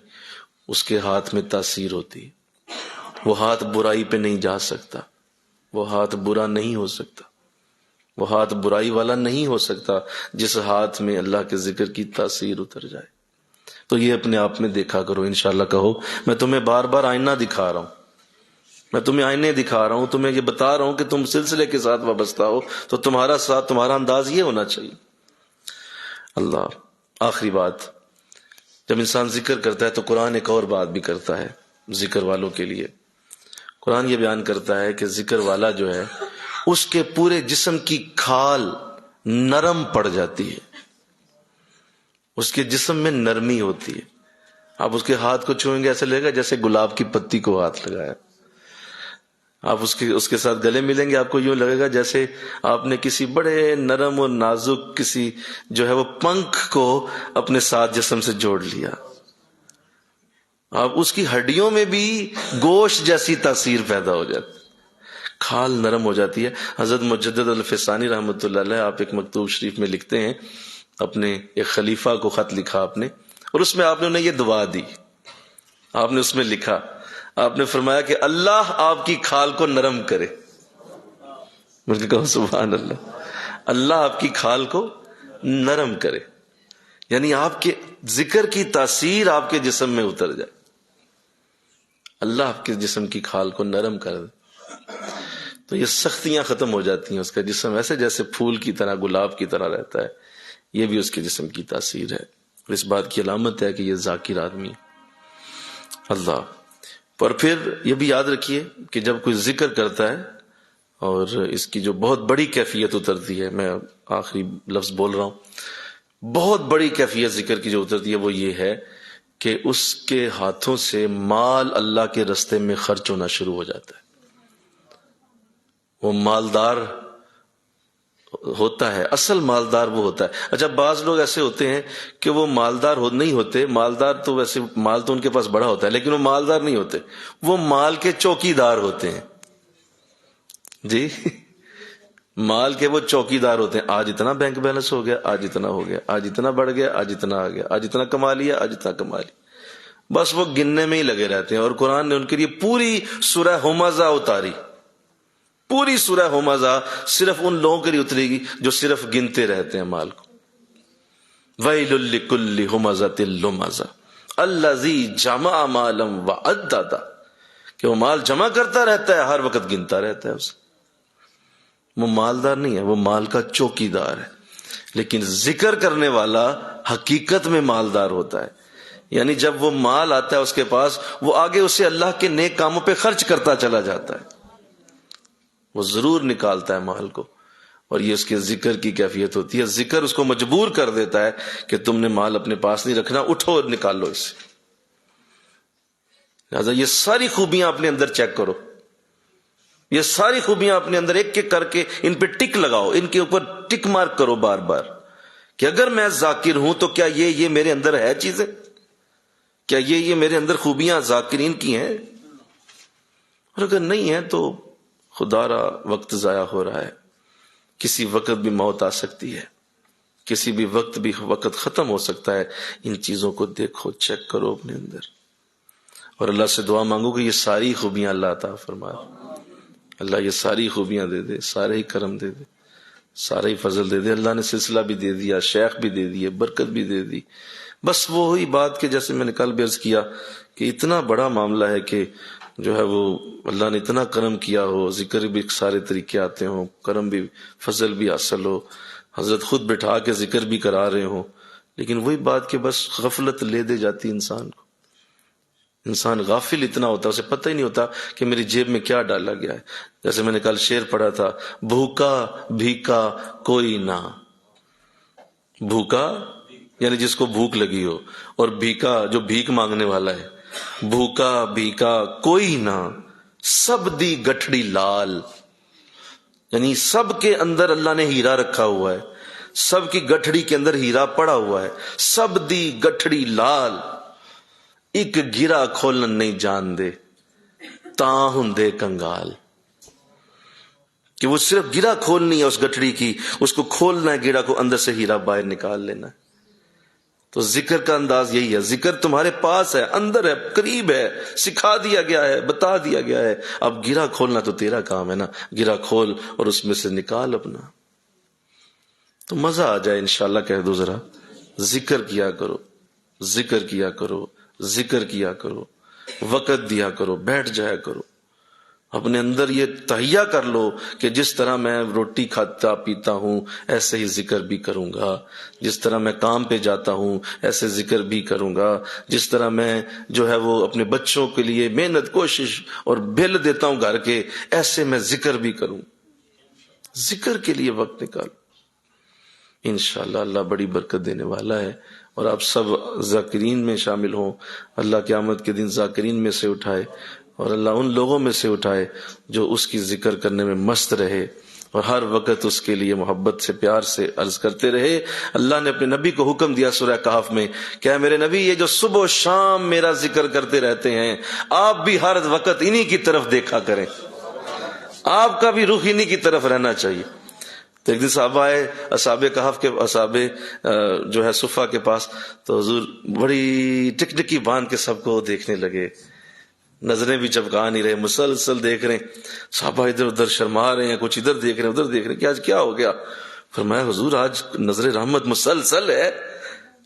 اس کے ہاتھ میں تاثیر ہوتی ہے، وہ ہاتھ برائی پہ نہیں جا سکتا، وہ ہاتھ برا نہیں ہو سکتا، وہ ہاتھ برائی والا نہیں ہو سکتا جس ہاتھ میں اللہ کے ذکر کی تاثیر اتر جائے۔ تو یہ اپنے آپ میں دیکھا کرو، انشاءاللہ کہو میں تمہیں بار بار آئینہ دکھا رہا ہوں، میں تمہیں آئینے دکھا رہا ہوں، تمہیں یہ بتا رہا ہوں کہ تم سلسلے کے ساتھ وابستہ ہو تو تمہارا ساتھ، تمہارا انداز یہ ہونا چاہیے۔ اللہ، آخری بات، جب انسان ذکر کرتا ہے تو قرآن ایک اور بات بھی کرتا ہے ذکر والوں کے لیے۔ قرآن یہ بیان کرتا ہے کہ ذکر والا جو ہے اس کے پورے جسم کی کھال نرم پڑ جاتی ہے، اس کے جسم میں نرمی ہوتی ہے۔ آپ اس کے ہاتھ کو چھوئیں گے ایسا لگے گا جیسے گلاب کی پتی کو ہاتھ لگایا، آپ اس کے ساتھ گلے ملیں گے آپ کو یوں لگے گا جیسے آپ نے کسی بڑے نرم اور نازک کسی جو ہے وہ پنکھ کو اپنے ساتھ جسم سے جوڑ لیا، آپ اس کی ہڈیوں میں بھی گوشت جیسی تاثیر پیدا ہو جاتی، کھال نرم ہو جاتی ہے۔ حضرت مجدد الفسانی رحمۃ اللہ علیہ آپ ایک مکتوب شریف میں لکھتے ہیں، اپنے ایک خلیفہ کو خط لکھا آپ نے، اور اس میں آپ نے انہیں یہ دعا دی، آپ نے اس میں لکھا، آپ نے فرمایا کہ اللہ آپ کی کھال کو نرم کرے۔ مجھے کہو سبحان اللہ، اللہ آپ کی کھال کو نرم کرے، یعنی آپ کے ذکر کی تاثیر آپ کے جسم میں اتر جائے، اللہ آپ کے جسم کی کھال کو نرم کر دے تو یہ سختیاں ختم ہو جاتی ہیں، اس کا جسم ایسے جیسے پھول کی طرح، گلاب کی طرح رہتا ہے۔ یہ بھی اس کے جسم کی تاثیر ہے، اور اس بات کی علامت ہے کہ یہ ذاکر آدمی اللہ۔ اور پھر یہ بھی یاد رکھیے کہ جب کوئی ذکر کرتا ہے اور اس کی جو بہت بڑی کیفیت اترتی ہے، میں آخری لفظ بول رہا ہوں، بہت بڑی کیفیت ذکر کی جو اترتی ہے وہ یہ ہے کہ اس کے ہاتھوں سے مال اللہ کے رستے میں خرچ ہونا شروع ہو جاتا ہے، وہ مالدار ہوتا ہے، اصل مالدار وہ ہوتا ہے۔ اچھا، بعض لوگ ایسے ہوتے ہیں کہ وہ مالدار نہیں ہوتے، مالدار تو ویسے مال تو ان کے پاس بڑا ہوتا ہے لیکن وہ مالدار نہیں ہوتے، وہ مال کے چوکی دار ہوتے ہیں، جی مال کے وہ چوکی دار ہوتے ہیں۔ آج اتنا بینک بیلنس ہو گیا، آج اتنا ہو گیا، آج اتنا بڑھ گیا، آج اتنا آ گیا، آج اتنا کما لیا، آج اتنا کما لیا، بس وہ گننے میں ہی لگے رہتے ہیں۔ اور قرآن نے ان کے لیے پوری سورہ ہمزہ اتاری، پوری سورہ ہمزہ صرف ان لوگوں کے لیے اترے گی جو صرف گنتے رہتے ہیں مال کو۔ وَيْلٌ لِّكُلِّ هُمَزَةٍ لُمَزَةٍ الَّذِي جَمَعَ مَالًا وَعَدَّدَهُ، کہ وہ مال جمع کرتا رہتا ہے، ہر وقت گنتا رہتا ہے اسے۔ وہ مالدار نہیں ہے، وہ مال کا چوکی دار ہے، لیکن ذکر کرنے والا حقیقت میں مالدار ہوتا ہے، یعنی جب وہ مال آتا ہے اس کے پاس، وہ آگے اسے اللہ کے نیک کاموں پہ خرچ کرتا چلا جاتا ہے، وہ ضرور نکالتا ہے مال کو، اور یہ اس کے ذکر کی کیفیت ہوتی ہے۔ ذکر اس کو مجبور کر دیتا ہے کہ تم نے مال اپنے پاس نہیں رکھنا، اٹھو اور نکال لو اسے۔ لہٰذا یہ ساری خوبیاں اپنے اندر چیک کرو، یہ ساری خوبیاں اپنے اندر ایک ایک کر کے ان پہ ٹک لگاؤ، ان کے اوپر ٹک مارک کرو بار بار کہ اگر میں ذاکر ہوں تو کیا یہ میرے اندر ہے چیزیں، کیا یہ میرے اندر خوبیاں ذاکرین کی ہیں، اور اگر نہیں ہے تو خدا را وقت ضائع ہو رہا ہے، کسی وقت بھی موت آ سکتی ہے، کسی بھی وقت ختم ہو سکتا ہے۔ ان چیزوں کو دیکھو، چیک کرو اپنے اندر، اور اللہ سے دعا مانگو کہ یہ ساری خوبیاں اللہ عطا فرمائے، اللہ یہ ساری خوبیاں دے دے، سارے ہی کرم دے دے، سارے ہی فضل دے دے۔ اللہ نے سلسلہ بھی دے دیا، شیخ بھی دے دیے، برکت بھی دے دی، بس وہی بات کہ جیسے میں نے کل بھی عرض کیا کہ اتنا بڑا معاملہ ہے کہ جو ہے وہ اللہ نے اتنا کرم کیا ہو، ذکر بھی سارے طریقے آتے ہوں، کرم بھی، فضل بھی حاصل ہو، حضرت خود بٹھا کے ذکر بھی کرا رہے ہوں، لیکن وہی بات کہ بس غفلت لے دے جاتی انسان کو، انسان غافل اتنا ہوتا ہے، اسے پتہ ہی نہیں ہوتا کہ میری جیب میں کیا ڈالا گیا ہے۔ جیسے میں نے کل شعر پڑھا تھا، بھوکا بھیکا کوئی نہ، بھوکا یعنی جس کو بھوک لگی ہو، اور بھیکا جو بھیک مانگنے والا ہے، بھوکا بھیکا کوئی نہ، سب دی گٹھڑی لال، یعنی سب کے اندر اللہ نے ہیرا رکھا ہوا ہے، سب کی گٹھڑی کے اندر ہیرا پڑا ہوا ہے، سب دی گٹھڑی لال، ایک گرا کھولن نہیں جان دے تاں ہندے کنگال، کہ وہ صرف گرا کھولنی ہے اس گٹھڑی کی، اس کو کھولنا ہے گرا کو، اندر سے ہیرا باہر نکال لینا ہے۔ تو ذکر کا انداز یہی ہے، ذکر تمہارے پاس ہے، اندر ہے، قریب ہے، سکھا دیا گیا ہے، بتا دیا گیا ہے، اب گرا کھولنا تو تیرا کام ہے نا، گرا کھول اور اس میں سے نکال اپنا، تو مزہ آ جائے انشاءاللہ۔ کہہ دو ذرا، ذکر کیا کرو، ذکر کیا کرو، ذکر کیا کرو، وقت دیا کرو، بیٹھ جایا کرو، اپنے اندر یہ تہیہ کر لو کہ جس طرح میں روٹی کھاتا پیتا ہوں ایسے ہی ذکر بھی کروں گا، جس طرح میں کام پہ جاتا ہوں ایسے ذکر بھی کروں گا، جس طرح میں جو ہے وہ اپنے بچوں کے لیے محنت کوشش اور بل دیتا ہوں گھر کے، ایسے میں ذکر بھی کروں۔ ذکر کے لیے وقت نکال، انشاءاللہ اللہ بڑی برکت دینے والا ہے، اور آپ سب ذاکرین میں شامل ہوں، اللہ قیامت کے دن ذاکرین میں سے اٹھائے، اور اللہ ان لوگوں میں سے اٹھائے جو اس کی ذکر کرنے میں مست رہے اور ہر وقت اس کے لیے محبت سے پیار سے عرض کرتے رہے۔ اللہ نے اپنے نبی کو حکم دیا سورہ کہف میں کہ اے میرے نبی، یہ جو صبح و شام میرا ذکر کرتے رہتے ہیں، آپ بھی ہر وقت انہی کی طرف دیکھا کریں، آپ کا بھی رخ انہی کی طرف رہنا چاہیے۔ تو ایک دن صحابہ آئے، اصحاب کہف کے، اصحاب جو ہے صفا کے پاس، تو حضور بڑی ٹکٹکی باندھ کے سب کو دیکھنے لگے، نظریں بھی چپکا نہیں رہے، مسلسل دیکھ رہے ہیں، صحابہ ادھر ادھر شرما رہے ہیں، کچھ ادھر دیکھ رہے ہیں ادھر دیکھ رہے ہیں کہ آج کیا ہو گیا؟ فرمایا حضور آج نظر رحمت مسلسل ہے،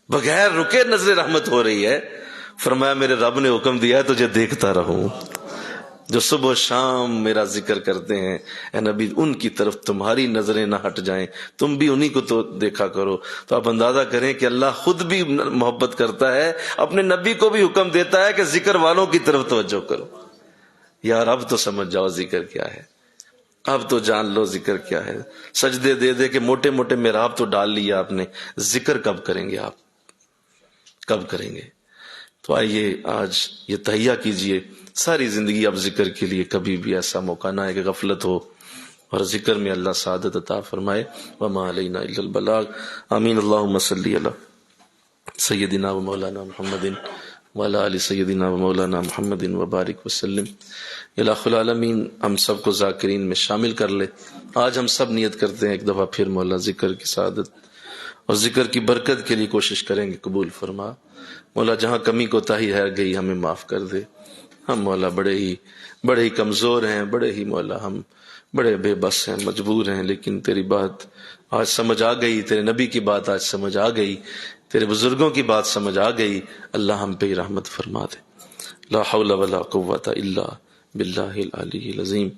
بغیر رکے نظر رحمت ہو رہی ہے۔ فرمایا میرے رب نے حکم دیا ہے تجھے دیکھتا رہوں، جو صبح و شام میرا ذکر کرتے ہیں اے نبی، ان کی طرف تمہاری نظریں نہ ہٹ جائیں، تم بھی انہی کو تو دیکھا کرو۔ تو آپ اندازہ کریں کہ اللہ خود بھی محبت کرتا ہے، اپنے نبی کو بھی حکم دیتا ہے کہ ذکر والوں کی طرف توجہ کرو۔ یار اب تو سمجھ جاؤ ذکر کیا ہے، اب تو جان لو ذکر کیا ہے۔ سجدے دے دے کے موٹے موٹے محراب تو ڈال لیا آپ نے، ذکر کب کریں گے آپ، کب کریں گے؟ تو آئیے آج یہ تہیہ کیجئے، ساری زندگی اب ذکر کے لیے کبھی بھی ایسا موقع نہ ہے کہ غفلت ہو، اور ذکر میں اللہ سعادت عطا فرمائے۔ وما علینا الا البلاغ، آمین۔ اللہم صلی علی سیدنا و مولانا محمد وعلی آل سیدنا و مولانا محمد وبارک وسلم۔ الہ العالمین ہم سب کو ذاکرین میں شامل کر لے۔ آج ہم سب نیت کرتے ہیں ایک دفعہ پھر مولا ذکر کی سعادت اور ذکر کی برکت کے لیے کوشش کریں گے، قبول فرما۔ مولا جہاں کمی کوتاہی رہ گئی ہمیں معاف کر دے، ہم مولا بڑے ہی کمزور ہیں، بڑے ہی مولا ہم بڑے بے بس ہیں، مجبور ہیں، لیکن تیری بات آج سمجھ آ گئی، تیرے نبی کی بات آج سمجھ آ گئی، تیرے بزرگوں کی بات سمجھ آ گئی، اللہ ہم پہ رحمت فرما دے۔ لا حول ولا قوة الا باللہ العلی العظیم،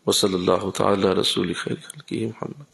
وصلی اللہ تعالی رسول خیر خلقہ محمد۔